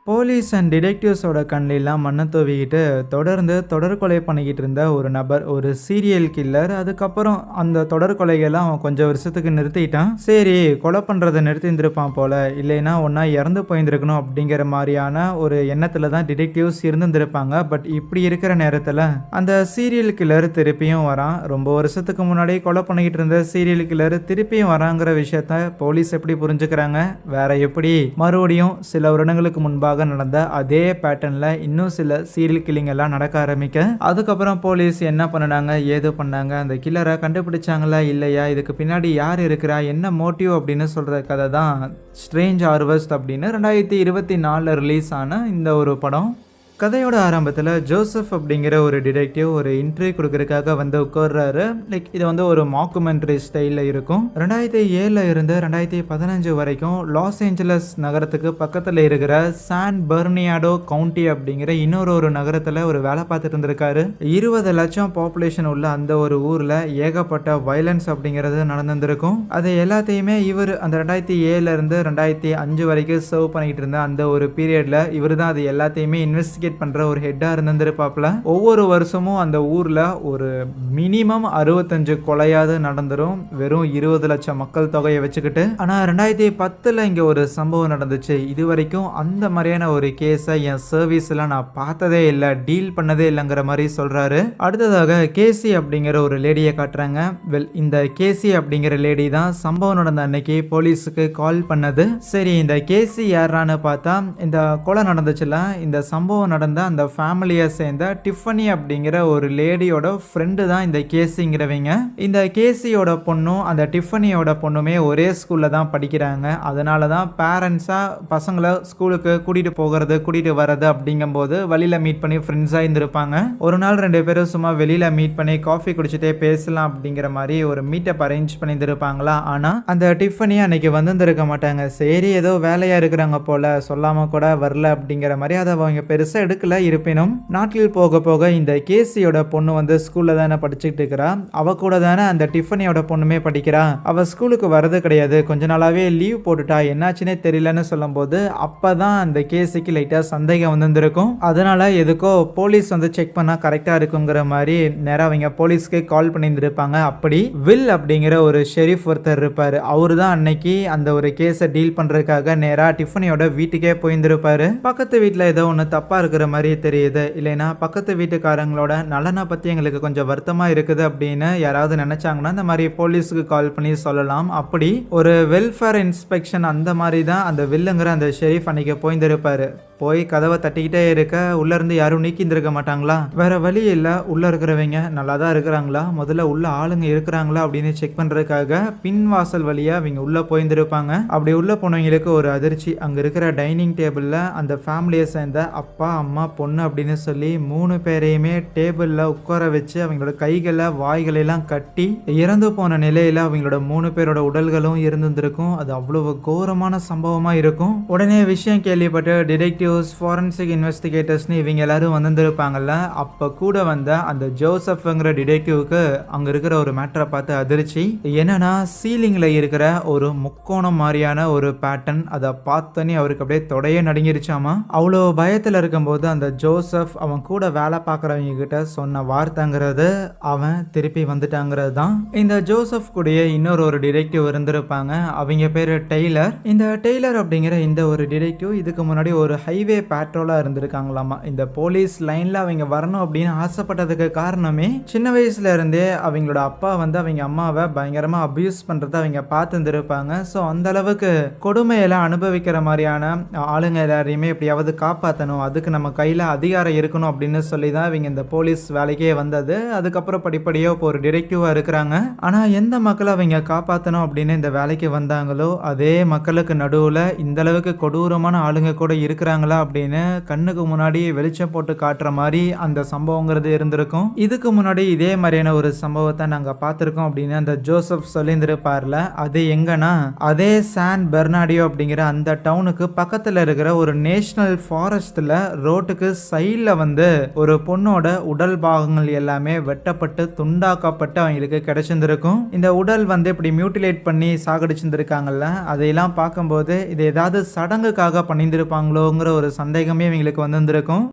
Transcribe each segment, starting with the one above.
Police and டிடெக்டிவ்ஸோட கண்ணிலாம் மண்ணை தூவிக்கிட்டு தொடர்ந்து தொடர் கொலை பண்ணிக்கிட்டு இருந்த ஒரு நபர், ஒரு சீரியல் கில்லர். அதுக்கப்புறம் அந்த தொடர் கொலைகள்லாம் அவன் கொஞ்சம் வருஷத்துக்கு நிறுத்திட்டான். சரி, கொலை பண்ணுறதை நிறுத்தியிருந்திருப்பான் போல, இல்லைன்னா ஒன்றா இறந்து போயிருந்துருக்கணும் அப்படிங்கிற மாதிரியான ஒரு எண்ணத்தில் தான் டிடெக்டிவ்ஸ் இருந்திருப்பாங்க. பட் இப்படி இருக்கிற நேரத்தில் அந்த சீரியல் கில்லர் திருப்பியும் வரான். ரொம்ப வருஷத்துக்கு முன்னாடி கொலை பண்ணிக்கிட்டு இருந்த சீரியல் கில்லர் திருப்பியும் வராங்கிற விஷயத்த போலீஸ் எப்படி புரிஞ்சுக்கிறாங்க? வேற எப்படி மறுபடியும் சில வருடங்களுக்கு முன்பாக நடந்த அதே பேட்டர்ன்ல இன்னும் சில சீரியல் கில்லிங் எல்லாம் நடக்க ஆரம்பிக்க, அதுக்கப்புறம் போலீஸ் என்ன பண்ணாங்க, ஏது பண்ணாங்க, அந்த கில்லரை கண்டுபிடிச்சாங்களா இல்லையா, இதுக்கு பின்னாடி யார் இருக்கிறா, என்ன மோட்டிவ் அப்படின்னு சொல்ற கதை தான் ஸ்ட்ரேஞ்ச் ஹார்வெஸ்ட் அப்படின்னு 2024 ரிலீஸ் ஆன இந்த ஒரு படம். கதையோட ஆரம்பத்தில் ஜோசப் அப்படிங்கிற ஒரு டிடெக்டிவ் ஒரு இன்டர்வியூ கொடுக்கறதுக்காக வந்து உட்கார்றாரு. லைக் இது வந்து ஒரு மாக்குமெண்ட்ரி ஸ்டைலில் இருக்கும். 2007 இருந்து 2015 வரைக்கும் லாஸ் ஏஞ்சலஸ் நகரத்துக்கு பக்கத்தில் இருக்கிற சான் பெர்னியாடோ கவுண்டி அப்படிங்கிற இன்னொரு நகரத்தில் ஒரு வேலை பார்த்துட்டு இருந்திருக்காரு. 20 லட்சம் பாப்புலேஷன் உள்ள அந்த ஒரு ஊரில் ஏகப்பட்ட வயலன்ஸ் அப்படிங்கிறது நடந்திருக்கும். அது எல்லாத்தையுமே இவர் அந்த 2007 இருந்து 2005 வரைக்கும் சர்வ் பண்ணிக்கிட்டு இருந்த அந்த ஒரு பீரியடில் இவர் தான் அது எல்லாத்தையுமே இன்வெஸ்டிகேட் பண்ற ஒரு ஹெட்டா இருந்திருப்பாப்ல. ஒவ்வொரு வருஷமும் அந்த ஊர்ல ஒரு மினிமம் 65 கொலையாவது நடந்துரும், வெறும் 20 லட்சம் மக்கள் தொகையை வச்சுக்கிட்டு. ஆனா 2010 இங்க ஒரு சம்பவம் நடந்துச்சு. இது வரைக்கும் அந்த மாதிரியான ஒரு கேஸை என் சர்வீஸ்ல நான் பார்த்ததே இல்லை, டீல் பண்ணதே இல்லைங்கிற மாதிரி சொல்றாரு. அடுத்ததாக கேசி அப்படிங்கிற ஒரு லேடியை காட்டுறாங்க. வெல், இந்த கேசி அப்படிங்கிற லேடி தான் சம்பவம் நடந்த அன்னைக்கு போலீஸுக்கு கால் பண்ணது. சரி, இந்த கேசி யாரான்னு பார்த்தா இந்த கொலை நடந்துச்சுல, இந்த சம்பவம் நடந்த அந்த ஃபேமிலியை சேர்ந்த டிஃபனி அப்படிங்கிற ஒரு லேடியோட ஃப்ரெண்டு தான் இந்த கேசிங்கிறவங்க. இந்த கேசியோட பொண்ணும் அந்த டிஃபனியோட பொண்ணுமே ஒரே ஸ்கூலில் தான் படிக்கிறாங்க. அதனால தான் பேரண்ட்ஸாக பசங்களை ஸ்கூலுக்கு கூட்டிகிட்டு போகிறது கூட்டிகிட்டு வர்றது அப்படிங்கும்போது வழியில் மீட் பண்ணி ஃப்ரெண்ட்ஸாக இருந்திருப்பாங்க. ஒரு நாள் 2 பேரும் சும்மா வெளியில் மீட் பண்ணி காஃபி குடிச்சிட்டே பேசலாம் அப்படிங்கிற மாதிரி ஒரு மீட்டப் அரேஞ்ச் பண்ணியிருப்பாங்களா. ஆனால் அந்த டிஃபனி அன்னைக்கு வந்துருக்க மாட்டாங்க. சரி, ஏதோ வேலையாக இருக்கிறாங்க போல, சொல்லாமல் கூட வரல அப்படிங்கிற மாதிரி அதை அவங்க பெருசாக எடுக்கல. இருப்பினும் நாட்டில் போக போக இந்த கேசியோட பொண்ணு வந்து ஸ்கூல்ல தானே படிச்சுட்டு இருக்கிறா, அவ கூட தானே அந்த டிஃபனியோட பொண்ணுமே படிக்கிறா. அவ ஸ்கூலுக்கு வரது கிடையாது, கொஞ்ச நாளாவே லீவ் போட்டுட்டா, என்னாச்சுன்னே தெரியலன்னு சொல்லும் போது அப்பதான் அந்த கேசிக்கு லைட்டா சந்தேகம் வந்திருக்கும். அதனால எதுக்கோ போலீஸ் வந்து செக் பண்ணா கரெக்டா இருக்குங்கிற மாதிரி நேரா அவங்க போலீஸ்க்கு கால் பண்ணியிருந்திருப்பாங்க. அப்படி வில் அப்படிங்கிற ஒரு ஷெரீஃப் ஒருத்தர் இருப்பாரு. அவரு தான் அன்னைக்கு அந்த ஒரு கேஸை டீல் பண்றதுக்காக நேரா டிஃபனியோட வீட்டுக்கே போயிருந்திருப்பாரு. பக்கத்து வீட்டுல ஏதோ ஒன்று தப்பா இருக்கிற மாதிரி தெரியுது, இல்லைன்னா பக்கத்து வீட்டுக்காரங்களோட நலனை பத்தி எங்களுக்கு கொஞ்சம் வருத்தமா இருக்குது அப்படின்னு யாராவது நினைச்சாங்கன்னா இந்த மாதிரி போலீஸுக்கு கால் பண்ணி சொல்லலாம். அப்படி ஒரு வெல்ஃபேர் இன்ஸ்பெக்ஷன் அந்த மாதிரி தான் அந்த வில்லுங்கிற அந்த ஷெரீஃப் அன்னைக்கு போயிருந்திருப்பாரு. போய் கதவை தட்டிக்கிட்டே இருக்க உள்ள இருந்து யாரும் நீக்கிந்திருக்க மாட்டாங்களா? வேற வழி இல்லை, உள்ள இருக்கிறவங்க நல்லா தான் இருக்கிறாங்களா, முதல்ல உள்ள ஆளுங்க இருக்கிறாங்களா அப்படின்னு செக் பண்றதுக்காக பின் வாசல் வழியா அவங்க உள்ள போயிருந்திருப்பாங்க. அப்படி உள்ள போனவங்களுக்கு ஒரு அதிர்ச்சி. அங்க இருக்கிற டைனிங் டேபிள்ல அந்த ஃபேமிலியை சேர்ந்த அப்பா, அம்மா, பொண்ணு அப்படின்னு சொல்லி 3 பேரையுமே டேபிள்ல உட்கார வச்சு அவங்களோட கைகளை வாய்களை எல்லாம் கட்டி இறந்து போன நிலையில அவங்களோட 3 பேரோட உடல்களும் இருந்திருக்கும். அது அவ்வளவு கோரமான சம்பவமா இருக்கும். உடனே விஷயம் கேள்விப்பட்டு டிடெக்டிவ் ஃபாரன்சிக் இன்வெஸ்டிகேட்டர்ஸ்னு இவங்க எல்லாரும் வந்திருப்பாங்கல்ல, அப்போ கூட வந்த அந்த ஜோசப்ங்கிற டிடெக்டிவ்க்கு அங்கே இருக்கிற ஒரு மேட்டரை பார்த்து அதிர்ச்சி. என்னன்னா, சீலிங்கில் இருக்கிற ஒரு முக்கோணம் மாதிரியான ஒரு பேட்டர்ன், அதை பார்த்தோன்னே அவருக்கு அப்படியே தொடையே நடுங்கிருச்சாமா. அவ்வளோ பயத்தில் இருக்கும்போது அந்த ஜோசப் அவன் கூட வேலை பார்க்குறவங்க கிட்ட சொன்ன வார்த்தைங்கிறது அவன் திருப்பி வந்துட்டாங்கிறது தான். இந்த ஜோசப் கூடயே இன்னொரு டிடெக்டிவ் இருந்திருப்பாங்க. அவங்க பேர் டெய்லர். இந்த டெய்லர் அப்படிங்கிற இந்த ஒரு டிடெக்டிவ் இதுக்கு முன்னாடி ஒரு ஹைவே பேட்ரோலாக இருந்திருக்காங்களாமா. இந்த போலீஸ் லைனில் அவங்க வரணும் அப்படின்னு ஆசைப்பட்டதுக்கு காரணமே சின்ன வயசுல இருந்தே அவங்களோட அப்பா வந்து அவங்க அம்மாவை பயங்கரமாக அபியூஸ் பண்ணுறத அவங்க பார்த்துருந்துருப்பாங்க. ஸோ அந்த அளவுக்கு கொடுமையெல்லாம் அனுபவிக்கிற மாதிரியான ஆளுங்க எல்லாரையுமே எப்படியாவது காப்பாற்றணும், அதுக்கு நம்ம கையில் அதிகாரம் இருக்கணும் அப்படின்னு சொல்லி தான் இவங்க இந்த போலீஸ் வேலைக்கே வந்தது. அதுக்கப்புறம் படிப்படியாக இப்போ ஒரு டிடெக்டிவாக இருக்கிறாங்க. ஆனால் எந்த மக்களை அவங்க காப்பாற்றணும் அப்படின்னு இந்த வேலைக்கு வந்தாங்களோ அதே மக்களுக்கு நடுவில் இந்த அளவுக்கு கொடூரமான ஆளுங்க கூட இருக்கிறாங்களா அப்படின்னு கண்ணுக்கு முன்னாடி வெளிச்சம் போட்டு காட்டுற மாதிரி அந்த சம்பவங்கிறது இருந்திருக்கும். இதுக்கு முன்னாடி இதே மாதிரியான ஒரு சம்பவத்தை நாங்கள் பார்த்துருக்கோம் அப்படின்னு அந்த ஜோசப் சொல்லியிருந்திருப்பார்ல. அது எங்கன்னா அதே சான் பெர்னாடியோ அப்படிங்கிற அந்த டவுனுக்கு பக்கத்தில் இருக்கிற ஒரு நேஷனல் ஃபாரஸ்ட்ல ரோட்டுக்கு சைடில் வந்து ஒரு பொண்ணோட உடல் பாகங்கள் எல்லாமே வெட்டப்பட்டு துண்டாக்கப்பட்டு அவங்களுக்கு கிடைச்சிருந்திருக்கும். இந்த உடல் வந்து இப்படி மியூட்டிலேட் பண்ணி சாகடிச்சிருந்திருக்காங்கல்ல, அதையெல்லாம் பார்க்கும்போது இது ஏதாவது சடங்குக்காக பண்ணியிருந்திருப்பாங்களோங்கிற அப்படிங்கிற ஒரு சந்தேகமே இவங்களுக்கு வந்திருந்திருக்கும்.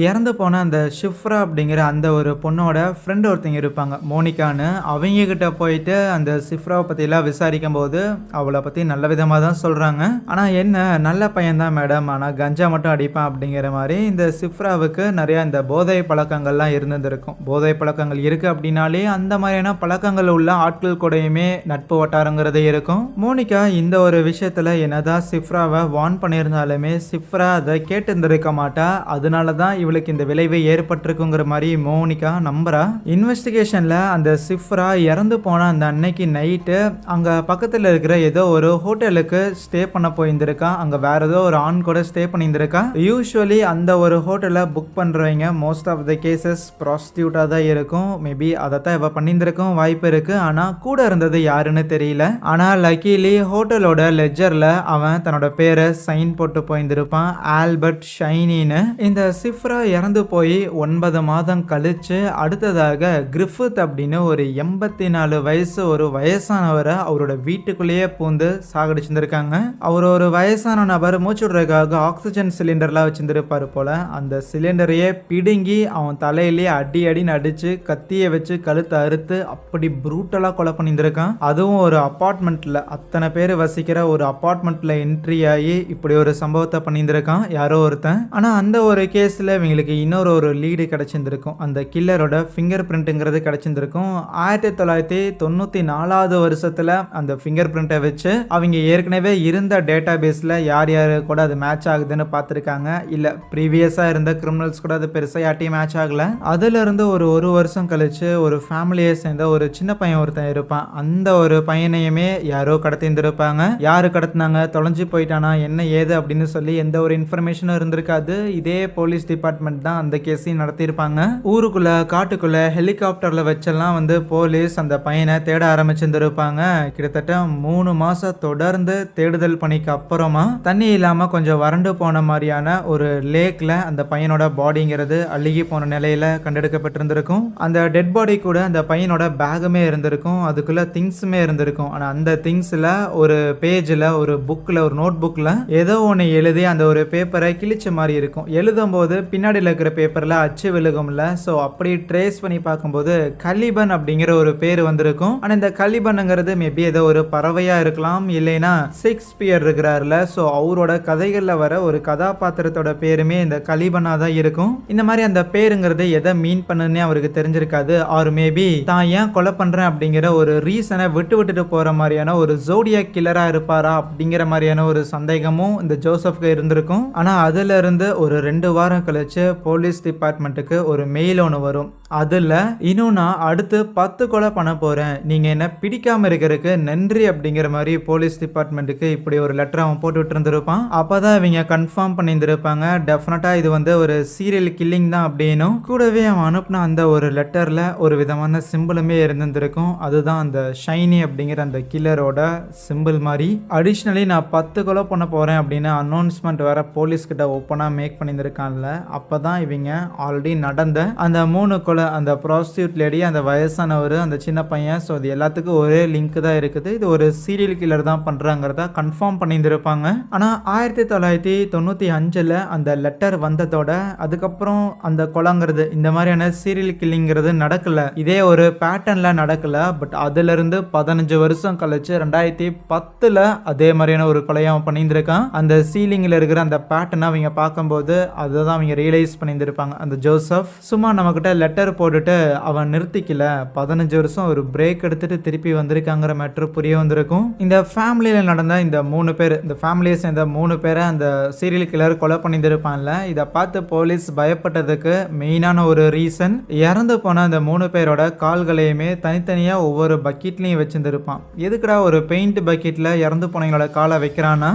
இறந்து போன அந்த ஷிஃப்ரா அப்படிங்கிற அந்த ஒரு பொண்ணோட ஃப்ரெண்ட் ஒருத்தங்க இருப்பாங்க, மோனிகான்னு. அவங்க கிட்ட போயிட்டு அந்த சிஃப்ராவை பற்றிலாம் விசாரிக்கும்போது அவளை பற்றி நல்ல விதமாக தான் சொல்கிறாங்க. ஆனால் என்ன, நல்ல பையன்தான் மேடம், ஆனால் கஞ்சா மட்டும் அடிப்பான் அப்படிங்கிற மாதிரி இந்த சிஃப்ராவுக்கு நிறையா இந்த போதை பழக்கங்கள்லாம் இருந்திருக்கும். போதை பழக்கங்கள் இருக்குது அப்படின்னாலே அந்த மாதிரியான பழக்கங்கள் உள்ள ஆட்கள் கூடயுமே நட்பு வட்டாரங்கிறது இருக்கும். மோனிகா இந்த ஒரு விஷயத்தில் என்னதான் சிஃப்ராவை வார்ன் பண்ணியிருந்தாலுமே சிஃப்ரா அதை கேட்டு இருந்திருக்க மாட்டா. அதனால தான் இவளுக்கு இந்த விளைவு ஏற்பட்டிருக்குங்கிற மாதிரி மோனிகா நம்புறா. இன்வெஸ்டிகேஷன்ல அந்த சிஃப்ரா இறந்து போன அந்த அன்னைக்கு நைட்டு அங்க பக்கத்துல இருக்கிற ஏதோ ஒரு ஹோட்டலுக்கு ஸ்டே பண்ண போயிருந்திருக்கா. அங்க வேற ஏதோ ஒரு ஆண் கூட ஸ்டே பண்ணியிருந்திருக்கா. யூஸ்வலி அந்த ஒரு ஹோட்டலை புக் பண்றவங்க மோஸ்ட் ஆஃப் த கேசஸ் ப்ராஸ்டியூட்டா தான் இருக்கும். மேபி அதைத்தான் இவ பண்ணியிருந்திருக்கும் வாய்ப்பு இருக்கு. ஆனா கூட இருந்தது யாருன்னு தெரியல. ஆனா லக்கிலி ஹோட்டலோட லெஜர்ல அவன் தன்னோட பேரை சைன் போட்டு போயிருந்திருப்பான், ஆல்பர்ட் ஷைனின்னு. இந்த சிஃப்ரா இறந்து போய் 9 மாதம் கழிச்சு அடுத்ததாக கிரிஃபித் அப்படின்னு ஒரு 84 வயசு ஒரு வயசானவரை அவரோட வீட்டுக்குள்ளேயே பூந்து சாகடிச்சிருந்திருக்காங்க. அவர் ஒரு வயசான நபர் மூச்சு விடுறதுக்காக ஆக்சிஜன் சிலிண்டர்லாம் வச்சிருந்திருப்பாரு போல. அந்த சிலிண்டரையே பிடுங்கி அவன் தலையிலேயே அடி அடின்னு அடிச்சு கத்தியை வச்சு கழுத்தை அறுத்து அப்படி ப்ரூட்டலா கொலை பண்ணியிருந்திருக்கான். அதுவும் ஒரு அப்பார்ட்மெண்ட்ல, அத்தனை பேர் வசிக்கிற ஒரு அப்பார்ட்மெண்ட்ல என்ட்ரி ஆகி இப்படி ஒரு சம்பவத்தை பண்ணியிருந்திருக்கான் யாரோ ஒருத்தன். ஆனா அந்த ஒரு கேஸ்ல இவங்களுக்கு இன்னொரு ஒரு லீடு கிடைச்சிருந்திருக்கும். அந்த கில்லரோட ஃபிங்கர் பிரிண்ட்டுங்கிறது கிடைச்சிருந்திருக்கும். 1994 வருஷத்துல அந்த ஃபிங்கர் பிரிண்ட்டை வச்சு அவங்க ஏற்கனவே இருந்த டேட்டா பேஸ்ல யார் யார் கூட அது மேட்ச் ஆகுதுன்னு பார்த்துருக்காங்க. இல்ல ப்ரீவியஸா இருந்த கிரிமினல்ஸ் கூட அது பெருசா யார்ட்டையும் மேட்ச் ஆகல. அதுல இருந்து ஒரு வருஷம் கழிச்சு ஒரு ஃபேமிலியை சேர்ந்த ஒரு சின்ன பையன் ஒருத்தன் இருப்பான். அந்த ஒரு பையனையுமே யாரோ கடத்திருந்திருப்பாங்க. யாரு கடத்தினாங்க, தொலைஞ்சு போயிட்டானா, என்ன ஏது அப்படின்னு சொல்லி எந்த ஒரு இன்ஃபர்மேஷனும் இருந்திருக்காது. இதே போலீஸ் டிபார்ட்மெண்ட் தான் அந்த கேஸையும் நடத்தியிருப்பாங்க. ஊருக்குள்ள காட்டுக்குள்ள ஹெலிகாப்டர்ல வச்செல்லாம் போலீஸ் அந்த பையனை தேட ஆரம்பிச்சிருந்திருப்பாங்க. கிட்டத்தட்ட 3 மாசம் தொடர்ந்து தேடுதல் பணிக்கு அப்புறமா தண்ணி இல்லாம கொஞ்சம் வறண்டு போன மாதிரியான ஒரு லேக்ல அந்த பையனோட பாடிங்கிறது அழுகி போன நிலையில கண்டெடுக்கப்பட்டிருந்திருக்கும். அந்த டெட் பாடி கூட அந்த பையனோட பேகுமே இருந்திருக்கும், அதுக்குள்ள திங்ஸுமே இருந்திருக்கும். ஆனா அந்த திங்ஸ்ல ஒரு பேஜ்ல ஒரு புக்ல ஒரு நோட் புக்ல ஏதோ ஒன்று எழுதி அந்த ஒரு பேப்பரை கிழிச்ச மாதிரி இருக்கும். எழுதும் போது பின்னாடியில் இருக்கிற பேப்பரில் அச்சு விழுகும்ல. ஸோ அப்படி ட்ரேஸ் பண்ணி பார்க்கும்போது கலிபன் அப்படிங்கிற ஒரு பேர் வந்திருக்கும். ஆனால் இந்த கலிபனுங்கிறது மேபி ஏதோ ஒரு பறவையாக இருக்கலாம், இல்லைன்னா ஷேக்ஸ்பியர் இருக்கிறார்ல, ஸோ அவரோட கதைகளில் வர ஒரு கதாபாத்திரத்தோட பேருமே இந்த கலிபனாக தான் இருக்கும். இந்த மாதிரி அந்த பேருங்கிறது எதை மீன் பண்ணுன்னே அவருக்கு தெரிஞ்சிருக்காது. ஆர் மேபி தான் ஏன் கொலை பண்ணுறேன் அப்படிங்கிற ஒரு ரீசனை விட்டுட்டு போகிற மாதிரியான ஒரு ஜோடியாக் கில்லராக இருப்பாரா அப்படிங்கிற மாதிரியான ஒரு சந்தேகமும் இந்த ஜோசப்க்கு இருந்திருக்கும். ஆனால் அதுல இருந்து ஒரு 2 வாரம் கழிச்சு போலீஸ் டிபார்ட்மெண்ட்டுக்கு ஒரு மெயில் ஒன்று வரும். அதில் இன்னும் நான் அடுத்து 10 கொலை பண்ண போகிறேன், நீங்கள் என்ன பிடிக்காமல் இருக்கிறதுக்கு நன்றி அப்படிங்கிற மாதிரி போலீஸ் டிபார்ட்மெண்ட்டுக்கு இப்படி ஒரு லெட்டர் அவன் போட்டு விட்டுருந்துருப்பான். அப்போ தான் இவங்க கன்ஃபார்ம் பண்ணியிருந்திருப்பாங்க டெஃபினட்டாக இது ஒரு சீரியல் கில்லிங் தான் அப்படின்னு. கூடவே அவன் அனுப்பின அந்த ஒரு லெட்டரில் ஒரு விதமான சிம்பிளுமே இருந்திருக்கும். அதுதான் அந்த ஷைனி அப்படிங்கிற அந்த கில்லரோட சிம்பிள் மாதிரி. அடிஷ்னலி நான் 10 கொலை பண்ண போகிறேன் அப்படின்னு அனௌன்ஸ்மெண்ட் வேற போலீஸ்கிட்ட ஓப்பனாக மேக் பண்ணியிருந்திருக்கான்ல. அப்போ தான் இவங்க ஆல்ரெடி நடந்த அந்த 3 கொலை, அந்த ப்ராஸ்டியூட் லேடி, அந்த வயசானவர், அந்த சின்ன பையன், ஸோ அது எல்லாத்துக்கும் ஒரே லிங்க் தான் இருக்குது. இது ஒரு சீரியல் கில்லர் தான் பண்ணுறாங்கிறத கன்ஃபார்ம் பண்ணியிருந்திருப்பாங்க. ஆனால் 1995 அந்த லெட்டர் வந்ததோட அதுக்கப்புறம் அந்த கொலைங்கிறது இந்த மாதிரியான சீரியல் கில்லிங்கிறது நடக்கல. இதே ஒரு பேட்டர்ன்ல நடக்கல. பட் அதிலிருந்து 15 வருஷம் கழிச்சு 2010 அதே மாதிரியான ஒரு கொலையை அவன் பண்ணியிருந்திருக்கான். அந்த சீலிங்கில் இருக்கிற அந்த பேட்டர்னை அவங்க பார்க்கும்போது அதை தான் அவங்க ரியலைஸ் பண்ணியிருந்திருப்பாங்க. அந்த ஜோசப் சும்மா நம்மக்கிட்ட லெட்டர் போட்டுட்டு அவன் நிறுத்திக்கல, 15 வருஷம் ஒரு பிரேக் எடுத்துட்டு திருப்பி வந்திருக்காங்கிற மேட்ரு புரிய வந்திருக்கும். இந்த ஃபேமிலியில் நடந்த இந்த 3 பேர், இந்த ஃபேமிலியை சேர்ந்த 3 பேரை அந்த சீரியல் கில்லர் கொலை பண்ணியிருந்திருப்பான்ல. இதை பார்த்து போலீஸ் பயப்பட்டதுக்கு மெயினான ஒரு ரீசன், இறந்து போன அந்த 3 பேரோட கால்களையுமே தனித்தனியாக ஒவ்வொரு பக்கெட்லையும் வச்சிருந்திருப்பான். எதுக்குடா ஒரு பெயிண்ட் பக்கெட்டில் இறந்து போனவங்களோட காலை வைக்கிறான்னா,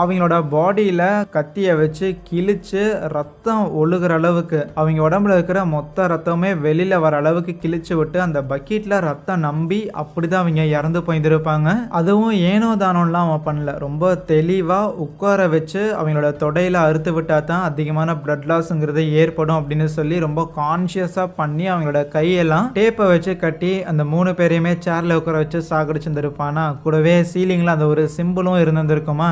அவங்களோட பாடியில் கத்தியை வச்சு கிழிச்சு ரத்தம் ஒழுகிற அளவுக்கு, அவங்க உடம்புல இருக்கிற மொத்த ரத்தமே வெளியில வர அளவுக்கு கிழிச்சு விட்டு அந்த பக்கெட்ல ரத்தம் நம்பி அப்படிதான் அவங்க இறந்து போயிருந்திருப்பாங்க. அதுவும் ஏனோ தானோலாம் அவன் பண்ணல, ரொம்ப தெளிவா உட்கார வச்சு அவங்களோட தொடையில அறுத்து விட்டா தான் அதிகமான பிளட் லாஸ்ங்கிறது ஏற்படும் அப்படின்னு சொல்லி ரொம்ப கான்சியஸா பண்ணி அவங்களோட கையெல்லாம் டேப்பை வச்சு கட்டி அந்த 3 பேரையுமே சேர்ல உட்கார வச்சு சாகடிச்சிருந்திருப்பானா. கூடவே சீலிங்ல அந்த ஒரு சிம்பிளும் இருந்திருக்குமா.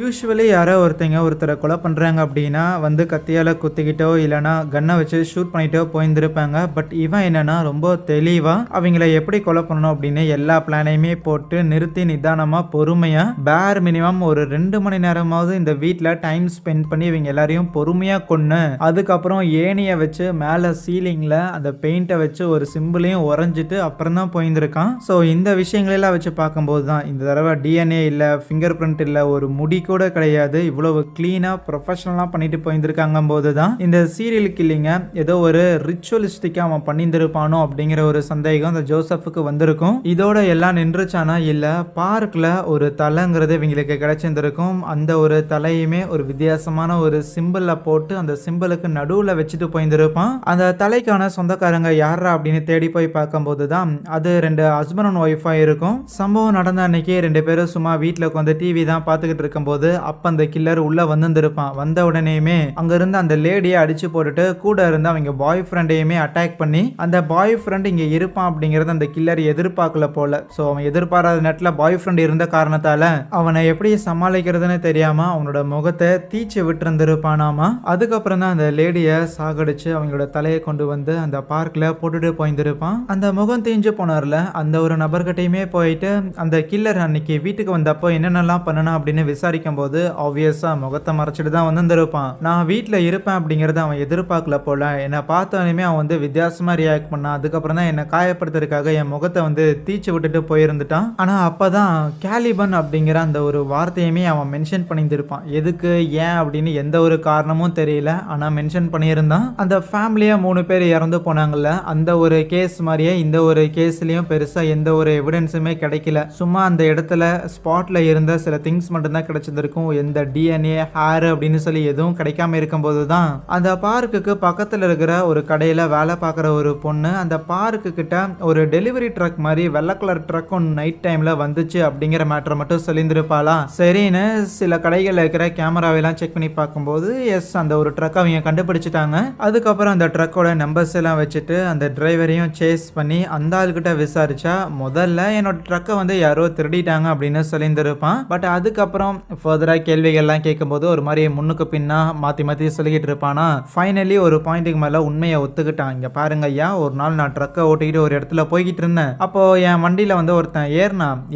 யூசுவலி யாரோ ஒருத்தரை கொலை பண்ணுறாங்க அப்படின்னா வந்து கத்தியால் குத்திக்கிட்டோ இல்லைனா கன்னை வச்சு ஷூட் பண்ணிட்டோ போயிருந்திருப்பாங்க. பட் இவன் என்னன்னா ரொம்ப தெளிவாக அவங்கள எப்படி கொலை பண்ணணும் அப்படின்னு எல்லா பிளானையுமே போட்டு நிறுத்தி நிதானமாக பொறுமையாக பேர் மினிமம் ஒரு 2 மணி நேரமாவது இந்த வீட்டில் டைம் ஸ்பெண்ட் பண்ணி இவங்க எல்லாரையும் பொறுமையாக கொன்று அதுக்கப்புறம் ஏணியை வச்சு மேலே சீலிங்கில் அந்த பெயிண்ட்டை வச்சு ஒரு சிம்பிளையும் உறைஞ்சிட்டு அப்புறம் தான் போயிருந்திருக்கான். ஸோ இந்த விஷயங்களெல்லாம் வச்சு பார்க்கும்போது தான் இந்த தடவை டிஎன்ஏ இல்லை, ஃபிங்கர் பிரிண்ட் இல்லை, ஒரு முடி கூட கிடையாது, இவ்வளவு கிளீனா ப்ரொஃபஷனலா பண்ணிட்டு போயிருந்திருக்காங்க போது தான் இந்த சீரியல் கில்லிங்க ஏதோ ஒரு ரிச்சுவலிஸ்டிக்கா அவன் பண்ணியிருந்திருப்பானோ அப்படிங்கிற ஒரு சந்தேகம் அந்த ஜோசப்புக்கு வந்திருக்கும். இதோட எல்லாம் நின்றுச்சானா இல்ல பார்க்ல ஒரு தலைங்கிறது இவங்களுக்கு கிடைச்சிருந்திருக்கும். அந்த ஒரு தலையுமே ஒரு வித்தியாசமான ஒரு சிம்பிள போட்டு அந்த சிம்பிளுக்கு நடுவுல வச்சுட்டு போயிருந்திருப்பான். அந்த தலைக்கான சொந்தக்காரங்க யாரா அப்படின்னு தேடி போய் பார்க்கும்போது தான் அது 2 ஹஸ்பண்ட் அண்ட் ஒய்ஃபா இருக்கும். சம்பவம் நடந்த அன்னைக்கு 2 பேரும் சும்மா வீட்டில் உட்காந்து டிவி தான் பார்த்துக்கிட்டு இருக்கும்போது அப்ப அந்த கில்லர் உள்ள வந்திருப்பான். வந்த உடனேயுமே அங்க இருந்த அந்த லேடியை அடிச்சு போட்டுட்டு கூட இருந்த அவங்க பாய் ஃப்ரெண்டையுமே அட்டாக் பண்ணி அந்த பாய் ஃப்ரெண்ட் இங்க இருப்பான் அப்படிங்கறது அந்த கில்லர் எதிர்பார்க்கல போல. சோ அவன் எதிர்பாராத நேரத்துல பாய் ஃப்ரெண்ட் இருந்த காரணத்தால அவனை எப்படி சமாளிக்கிறதுன்னு தெரியாம அவனோட முகத்தை தீச்சு விட்டு இருந்திருப்பானாமா. அதுக்கப்புறம் தான் அந்த லேடியை சாகடிச்சு அவங்களோட தலையை கொண்டு வந்து அந்த பார்க்ல போட்டுட்டு போயிருந்திருப்பான். அந்த முகம் தீஞ்சு போனார்ல அந்த ஒரு நபர்கிட்டயுமே போயிட்டு அந்த கில்லர் அன்னைக்கு வீட்டுக்கு வந்தப்போ என்னென்னலாம் பண்ணணும் அப்படின்னு விசாரிக்கும் போது ஆப்வியஸா முகத்தை மறைச்சிட்டு தான் வந்திருப்பான். நான் வீட்டுல இருப்பேன் அப்படிங்கறத அவன் எதிர்பார்க்கல போல. என்னை பார்த்தோன்னே அவன் வந்து வித்தியாசமா ரியாக்ட் பண்ணான். அதுக்கப்புறம் தான் என்னை காயப்படுத்துறதுக்காக என் முகத்தை வந்து தீச்சு விட்டுட்டு போயிருந்துட்டான். ஆனா அப்பதான் கேலிபன் அப்படிங்கிற அந்த ஒரு வார்த்தையுமே அவன் மென்ஷன் பண்ணியிருந்திருப்பான். எதுக்கு ஏன் அப்படின்னு எந்த ஒரு காரணமும் தெரியல, ஆனா மென்ஷன் பண்ணியிருந்தான். அந்த ஃபேமிலியா 3 பேர் இறந்து போனாங்கல்ல, அந்த ஒரு கேஸ் மாதிரியே இந்த ஒரு கேஸ்லயும் பெருசா எந்த ஒரு எவிடன்ஸுமே கிடைக்கல. சும்மா அந்த இடத்துல ஸ்பாட்ல இருந்த சில திங்ஸ் மட்டும் தான் கிடைச்சிருந்திருக்கும். எந்த டிஎன்ஏ ஹேர் அப்படின்னு சொல்லி எதுவும் கிடைக்காம இருக்கும்போது தான் அந்த பார்க்குக்கு பக்கத்துல இருக்கிற ஒரு கடையில வேலை பார்க்குற ஒரு பொண்ணு அந்த பார்க்கு கிட்ட ஒரு டெலிவரி ட்ரக் மாதிரி வெள்ளை கலர் ட்ரக் ஒன்று நைட் டைம்ல வந்துச்சு அப்படிங்கிற மேட்டரை மட்டும் சொல்லியிருந்திருப்பாளா. சரின்னு சில கடைகளில் இருக்கிற கேமராவெல்லாம் செக் பண்ணி பார்க்கும்போது எஸ் அந்த ஒரு ட்ரக் அவங்க கண்டுபிடிச்சிட்டாங்க. அதுக்கப்புறம் அந்த ட்ரக்கோட நம்பர்ஸ் எல்லாம் வச்சுட்டு அந்த டிரைவரையும் சேஸ் பண்ணி அந்த ஆள்கிட்ட விசாரிச்சா முதல்ல என்னோட ட்ரக்கை வந்து யாரோ திருடிட்டாங்க அப்படின்னு சொல்லியிருந்திருப்பான். பட் அதுக்கப்புறம் ஃபர்தரா கேள்விகள்லாம் கேட்கும்போது ஒரு மாதிரி முன்னுக்கு பின்னா மாற்றி மாற்றி சொல்லிக்கிட்டு இருப்பானா. ஃபைனலி ஒரு பாயிண்ட்டுக்கு மேலே உண்மையை ஒத்துக்கிட்டான். இங்கே பாருங்க ஐயா, ஒரு நாள் நான் ட்ரக்கை ஓட்டிக்கிட்டு ஒரு இடத்துல போய்கிட்டு இருந்தேன். அப்போது என் வண்டியில் வந்து ஒருத்தன்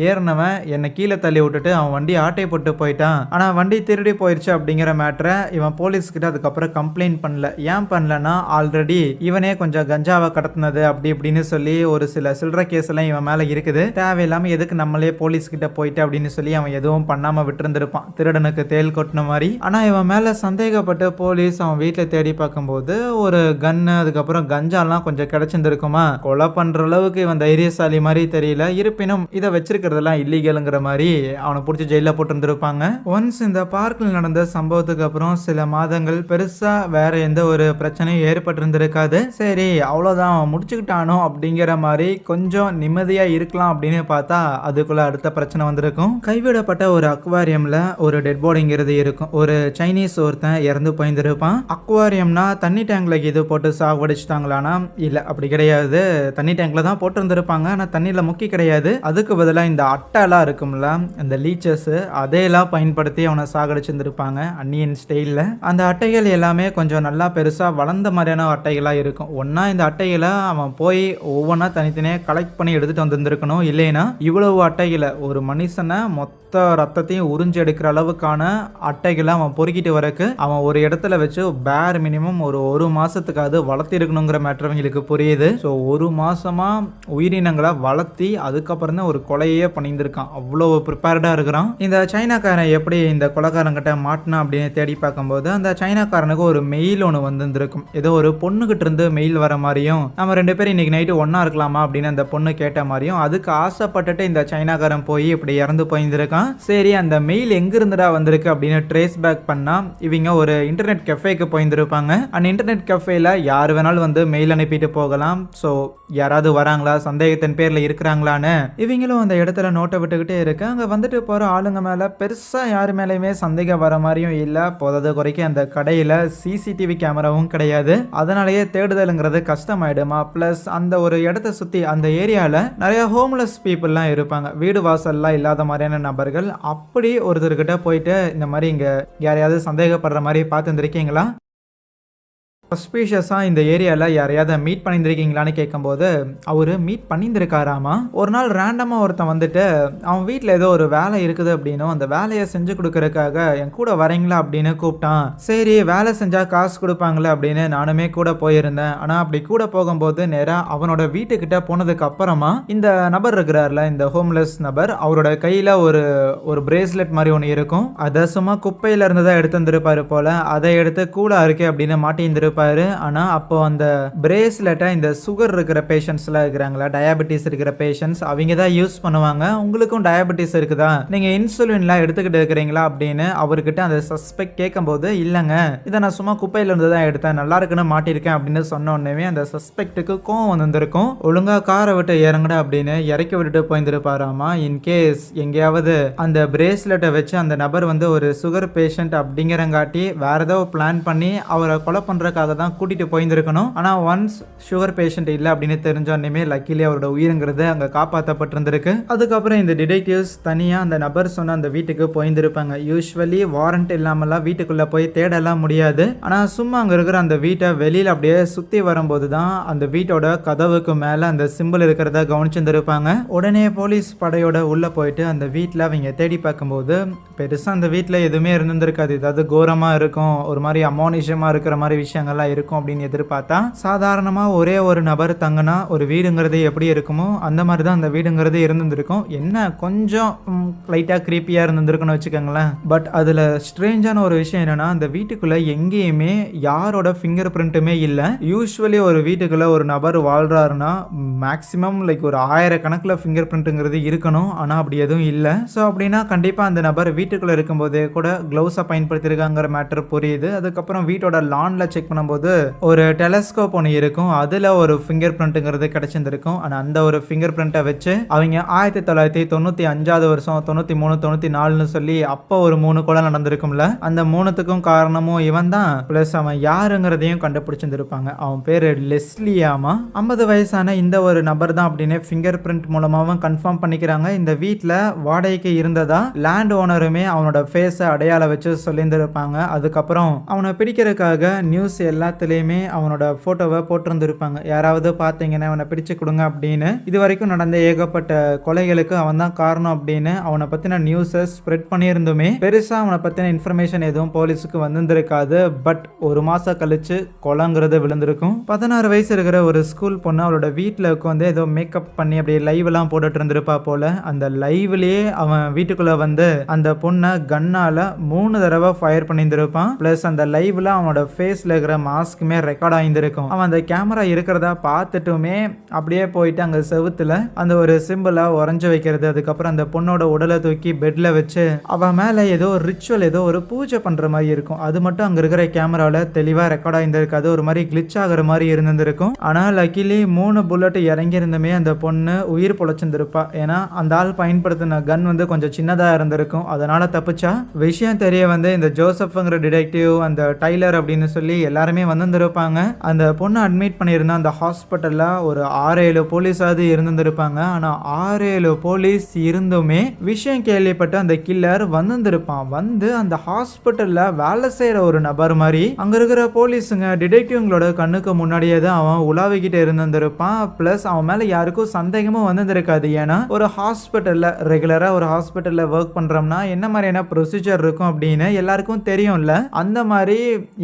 ஏறினவன் என்னை கீழே தள்ளி விட்டுட்டு அவன் வண்டி ஆட்டை போட்டு போயிட்டான். ஆனால் வண்டி திருடி போயிடுச்சு அப்படிங்கிற மேட்டரை இவன் போலீஸ்கிட்ட அதுக்கப்புறம் கம்ப்ளைண்ட் பண்ணல. ஏன் பண்ணலன்னா ஆல்ரெடி இவனே கொஞ்சம் கஞ்சாவை கடத்தினது அப்படி இப்படின்னு சொல்லி ஒரு சில சில்லற கேஸ் எல்லாம் இவன் மேலே இருக்குது. தேவையில்லாமல் எதுக்கு நம்மளே போலீஸ்கிட்ட போயிட்டு அப்படின்னு சொல்லி அவன் எதுவும் பண்ணாமல் விட்டுருந்துருப்பான், திருடனுக்கு தேல் கொட்டின மாதிரி. ஆனா இவன் மேல சந்தேகப்பட்டு போலீஸ் அவன் வீட்டில் தேடி பார்க்கும்போது ஒரு கன்னு அதுக்கப்புறம் கஞ்சாலாம் கொஞ்சம் கிடைச்சிருந்துருக்குமா. கொலை பண்ற அளவுக்கு இவன் தைரியசாலி மாதிரி தெரியல. இருப்பினும் இதை வச்சிருக்கிறதெல்லாம் இல்லீகலுங்கிற மாதிரி அவனை பிடிச்சி ஜெயில போட்டுருந்துருப்பாங்க. ஒன்ஸ் இந்த பார்க்கில் நடந்த சம்பவத்துக்கு அப்புறம் சில மாதங்கள் பெருசா வேற எந்த ஒரு பிரச்சனையும் ஏற்பட்டிருந்திருக்காது. சரி அவ்வளோதான் முடிச்சுக்கிட்டானோ அப்படிங்கிற மாதிரி கொஞ்சம் நிம்மதியா இருக்கலாம் அப்படின்னு பார்த்தா அதுக்குள்ள அடுத்த பிரச்சனை வந்திருக்கும். கைவிடப்பட்ட ஒரு அக்வாரியம்ல ஒரு டெட் பாடிங்கிறது இருக்கும். ஒரு சைனீஸ் ஒருத்தன் இறந்து போயிருந்திருப்பான். அக்வாரியம்னா தண்ணி டேங்க்ல இது போட்டு சாவடிச்சிட்டாங்களானா இல்ல, அப்படி கிடையாது. தண்ணி டேங்க்ல தான் போட்டிருந்திருப்பாங்க, ஆனா தண்ணியில முக்கி கிடையாது. அதுக்கு பதிலாக இந்த அட்டைலாம் இருக்கும்ல, அந்த லீச்சஸ் அதையெல்லாம் பயன்படுத்தி அவனை சாகடிச்சிருந்திருப்பாங்க அன்னியன் ஸ்டைலில். அந்த அட்டைகள் எல்லாமே கொஞ்சம் நல்லா பெருசா வளர்ந்த மாதிரியான அட்டைகளா இருக்கும். ஒன்னா இந்த அட்டைகளை அவன் போய் ஒவ்வொன்றா தனித்தனியாக கலெக்ட் பண்ணி எடுத்துட்டு வந்திருக்கணும். இல்லைன்னா இவ்வளவு அட்டைகளை ஒரு மனுஷனை மொத்த ரத்தத்தையும் உறிஞ்சி எடுக்கிற அளவுக்கான அட்டைகளை அவன் பொறுக்கிட்டு வரக்கு அவன் ஒரு இடத்துல வச்சு பேர் மினிமம் ஒரு மாசத்துக்காவது வளர்த்தி இருக்கணுங்கிற மேட்டர் அவங்களுக்கு புரியுது. ஸோ 1 மாசமா உயிரினங்களை வளர்த்தி அதுக்கப்புறம் தான் ஒரு கொலையே பண்ணியிருந்திருக்கான். அவ்வளோ ப்ரிப்பேர்டா இருக்கிறான். இந்த சைனாக்காரன் எப்படி இந்த கொலைக்காரங்கிட்ட மாட்டினா அப்படின்னு தேடி பார்க்கும்போது அந்த சைனாக்காரனுக்கு ஒரு மெயில் ஒன்று வந்திருக்கும். ஏதோ ஒரு பொண்ணுகிட்ட இருந்து மெயில் வர மாதிரியும் நம்ம 2 பேரும் இன்னைக்கு நைட்டு ஒன்னா இருக்கலாமா அப்படின்னு அந்த பொண்ணு கேட்ட மாதிரியும் அதுக்கு ஆசைப்பட்டுட்டு இந்த சைனாக்காரன் போய் இப்படி இறந்து போயிருந்திருக்கான். சரி அந்த மெயில் எங்க இருந்துடா வந்திருக்கு அப்படின்னு ட்ரேஸ் பேக் பண்ணா இவங்க ஒரு இன்டர்நெட் கஃபேக்கு போயிருந்திருப்பாங்க. அந்த இன்டர்நெட் கஃபேல யார் வேணாலும் வந்து மெயில் அனுப்பிட்டு போகலாம். ஸோ யாராவது வராங்களா, சந்தேகத்தின் பேர்ல இருக்கிறாங்களான்னு இவங்களும் அந்த இடத்துல நோட்டை விட்டுக்கிட்டே இருக்கு. அங்க வந்துட்டு போற ஆளுங்க மேல பெருசா யாரு மேலேயுமே சந்தேகம் வர மாதிரியும் இல்ல. போதாத குறைக்கு அந்த கடையில சிசிடிவி கேமராவும் கிடையாது. அதனாலேயே தேடுதலுங்கிறது கஷ்டமாயிடுமா. பிளஸ் அந்த ஒரு இடத்த சுத்தி அந்த ஏரியால நிறைய ஹோம்லெஸ் பீப்புள்லாம் இருப்பாங்க. வீடு வாசல்லாம் இல்லாத மாதிரியான நபர்கள் இருந்திருப்பார்கள். அப்படி ஒருத்தர்கிட்ட போயிட்டு இந்த மாதிரி இங்க யாரையாவது சந்தேகப்படுற மாதிரி பார்த்துருந்துருக்கீங்களா? சஸ்பீஷியஸா இந்த ஏரியால யாரையாவது மீட் பண்ணியிருந்திருக்கீங்களான்னு கேட்கும்போது, அவரு மீட் பண்ணியிருந்திருக்காராமா. ஒரு நாள் ரேண்டமா ஒருத்தன் வந்துட்டு, அவன் வீட்ல ஏதோ ஒரு வேலை இருக்குது அப்படின்னும், அந்த வேலைய செஞ்சு குடுக்கறதுக்காக என் கூட வரீங்களா அப்படின்னு கூப்பிட்டான். சரி வேலை செஞ்சா காசு குடுப்பாங்கல்ல அப்படின்னு நானுமே கூட போயிருந்தேன். ஆனா அப்படி கூட போகும்போது நேரா அவனோட வீட்டுக்கிட்ட போனதுக்கு அப்புறமா, இந்த நபர் இருக்கிறார்ல, இந்த ஹோம்லெஸ் நபர், அவரோட கையில ஒரு பிரேஸ்லெட் மாரி ஒண்ணு இருக்கும். அத சும்மா குப்பையில இருந்து தான் எடுத்து வந்திருப்பாரு போல. அத எடுத்து கூலா இருக்கே அப்படின்னு மாட்டியிருந்திருப்பாரு. ஆனா அப்போ அந்த பிரேஸ்லெட்டை இந்த சுகர் இருக்கிற பேஷண்ட்ஸ்லாம் இருக்கிறாங்களா, டயாபெட்டிஸ் இருக்கிற பேஷண்ட்ஸ், அவங்க தான் யூஸ் பண்ணுவாங்க. உங்களுக்கும் டயாபெட்டிஸ் இருக்குதா, நீங்க இன்சுலின்லாம் எடுத்துக்கிட்டு இருக்கிறீங்களா அப்படின்னு அவர்கிட்ட அந்த சஸ்பெக்ட் கேட்கும்போது, இல்லைங்க இதை நான் சும்மா குப்பையில இருந்து தான் எடுத்தேன், நல்லா இருக்குன்னு மாட்டியிருக்கேன் அப்படின்னு சொன்ன உடனே அந்த சஸ்பெக்ட்டுக்கு கோவம் வந்திருக்கும். ஒழுங்கா காரை விட்டு இறங்குட அப்படின்னு இறக்கி விட்டுட்டு போயிருந்திருப்பாராமா. இன்கேஸ் எங்கேயாவது அந்த பிரேஸ்லெட்டை வச்சு அந்த நபர் வந்து ஒரு சுகர் பேஷண்ட் அப்படிங்கிறங்காட்டி வேற ஏதோ பிளான் பண்ணி அவரை கொலை பண்றதுக்காக தான் கூட்டிட்டு போயிருந்திருக்கணும். ஆனா ஒன்ஸ் சுகர் பேஷண்ட் இல்லை அப்படின்னு தெரிஞ்சோன்னே லக்கிலி அவரோட உயிருங்கிறது அங்க காப்பாற்றப்பட்டிருந்திருக்கு. அதுக்கப்புறம் இந்த டிடெக்டிவ்ஸ் தனியா அந்த நபர் சொன்ன அந்த வீட்டுக்கு போயிருந்திருப்பாங்க. யூஸ்வலி வாரண்ட் இல்லாமலாம் வீட்டுக்குள்ள போய் தேடலாம் முடியாது. ஆனா சும்மா அங்க இருக்கிற அந்த வீட்டை வெளியில அப்படியே சுத்தி வரும்போது தான் அந்த வீட்டோட கதவுக்கு மேல அந்த சிம்பிள் இருக்கிறத கவனிச்சிருந்திருப்பாங்க. உடனே போலீஸ் படையோட உள்ள போயிட்டு அந்த வீட்டில் அவங்க தேடி பார்க்கும்போது பெருசா அந்த வீட்டில் எதுவுமே இருந்திருக்காது. ஏதாவது கோரமா இருக்கும், ஒரு மாதிரி அமானுஷமா இருக்கிற மாதிரி விஷயங்கள்லாம் இருக்கும் அப்படின்னு எதிர்பார்த்தா, சாதாரணமா ஒரே ஒரு நபர் தங்கினா ஒரு வீடுங்கிறது எப்படி இருக்குமோ அந்த மாதிரி தான் அந்த வீடுங்கிறது இருந்திருக்கும். என்ன கொஞ்சம் லைட்டா கிரீப்பியா இருந்திருக்குன்னு வச்சுக்கோங்களேன். பட் அதுல ஸ்ட்ரேஞ்சான ஒரு விஷயம் என்னன்னா, அந்த வீட்டுக்குள்ள எங்கேயுமே யாரோட ஃபிங்கர் பிரிண்ட்டுமே இல்லை. யூஸ்வலி ஒரு வீட்டுக்குள்ள ஒரு நபர் வாழ்றாருன்னா மேக்சிமம் லைக் ஒரு 1000 கணக்கில் ஃபிங்கர் பிரிண்ட்டுங்கிறது இருக்கணும். ஆனா அப்படி எதுவும் இல்லை. ஸோ அப்படின்னா கண்டிப்பா அந்த நபர் வீட்டுக்குள்ள இருக்கும்போதே கூட கிளவுஸை பயன்படுத்தியிருக்காங்கிற மேட்டர் புரியுது. அதுக்கப்புறம் வீட்டோட லான்ல செக் பண்ணும்போது ஒரு டெலஸ்கோப் ஒன்று இருக்கும். அதுல ஒரு ஃபிங்கர் பிரிண்ட்டுங்கிறது கிடைச்சிருந்திருக்கும். ஆனால் அந்த ஒரு ஃபிங்கர் பிரிண்ட்டை வச்சு அவங்க 1995 வருஷம் 93 94ன்னு சொல்லி அப்போ ஒரு 3 கொலை நடந்திருக்கும்ல, அந்த 3த்துக்கும் காரணமும் இவன் தான். பிளஸ் அவன் யாருங்கிறதையும் கண்டுபிடிச்சிருந்திருப்பாங்க. அவன் பேரு லெஸ்லியாமா. 50 வயசான இந்த ஒரு நபர் தான் அப்படின்னு ஃபிங்கர் பிரிண்ட் மூலமாவும் கன்ஃபார்ம் பண்ணிக்கிறாங்க. இந்த வீட்டில் வாடகைக்கு இருந்ததா லேண்ட் ஓனருமே அவனோட ஃபேஸை அடையாளம் வச்சு சொல்லியிருந்திருப்பாங்க. அதுக்கப்புறம் அவனை பிடிக்கிறதுக்காக நியூஸ் எல்லாத்துலேயுமே அவனோட ஃபோட்டோவை போட்டிருந்திருப்பாங்க. யாராவது பார்த்தீங்கன்னா அவனை பிடிச்சு கொடுங்க அப்படின்னு. இது வரைக்கும் நடந்த ஏகப்பட்ட கொலைகளுக்கு அவன் தான் காரணம் அப்படின்னு அவனை பற்றின நியூஸை ஸ்ப்ரெட் பண்ணியிருந்துமே பெருசாக அவனை பற்றின இன்ஃபர்மேஷன் எதுவும் போலீஸுக்கு வந்திருக்காது. பட் ஒரு மாதம் கழிச்சு கொலைங்கிறது விழுந்திருக்கும். 16 வயசு இருக்கிற ஒரு ஸ்கூல் பொண்ணு அவளோட வீட்டில் உட்காந்து ஏதோ மேக்கப் பண்ணி அப்படியே லைவ்லாம் போட்டுட்டு இருந்திருப்பா போல. அந்த லைவ்லேயே அவன் வீட்டுக்குள்ளே வந்து அந்த பொண்ணை கண்ணால் 3 தடவை ஃபயர் பண்ணியிருந்திருப்பான். ப்ளஸ் அந்த லைவ்ல அவனோட ஃபேஸில் இருக்கிற மாஸ்க்குமே ரெக்கார்ட் ஆகியிருந்திருக்கும். அவன் அந்த கேமரா இருக்கிறதா பார்த்துட்டுமே அப்படியே போயிட்டு அங்கே செவுத்துல அந்த ஒரு சிம்பிளை உறைஞ்சு வைக்கிறது. அதுக்கப்புறம் அந்த பொண்ணோட உடலை தூக்கி பெட்ல வச்சு அவன் மேலே ஏதோ ரிச்சுவல் ஏதோ ஒரு பூஜை பண்ணுற மாதிரி இருக்கும். அது மட்டும் அங்கே இருக்கிற கேமராவில் தெளிவாக ரெக்கார்ட் ஆகியிருந்திருக்காது. ஒரு மாதிரி கிளிச் ஆகிற மாதிரி இருந்திருக்கும். ஆனால் லக்கிலி 3 புல்லட் இறங்கியிருந்துமே அந்த பொண்ணு உயிர் பொழைச்சிருந்திருப்பா. ஏன்னா அந்த ஆள் பயன்படுத்தின கன் வந்து கொஞ்சம் சின்னதாக இருந்திருக்கும். அதனால தப்பிச்சா. விஷயம் தெரிய வந்து இந்த ஜோசப்ங்கிற டிடெக்டிவ், அந்த டைலர் அப்படின்னு சொல்லி எல்லாருமே வந்திருப்பாங்க. அந்த பொண்ணு அட்மிட் பண்ணியிருந்த அந்த ஹாஸ்பிட்டல்ல ஒரு 6-7 போலீஸாவது இருந்திருப்பாங்க. ஆனா 6-7 போலீஸ் இருந்துமே விஷயம் கேள்விப்பட்டு அந்த கில்லர் வந்திருப்பான். வந்து அந்த ஹாஸ்பிட்டல்ல வேலை செய்யற ஒரு நபர் மாதிரி அங்க இருக்கிற போலீஸுங்க டிடெக்டிவ்களோட கண்ணுக்கு முன்னாடியே தான் அவன் உலாவிக்கிட்டு இருந்திருப்பான். பிளஸ் அவன் மேல யாருக்கும் சந்தேகமும் வந்திருக்காது. ஏன்னா ஒரு ஹாஸ்பிட்டல்ல ரெகுலரா ஒரு ஹாஸ்பிட்டல்ல ஒர்க் பண்றோம்னா என்ன மாதிரியான ப்ரொசீஜர் இருக்கும் அப்படின்னு எல்லாருக்கும் தெரியும்ல. அந்த மாதிரி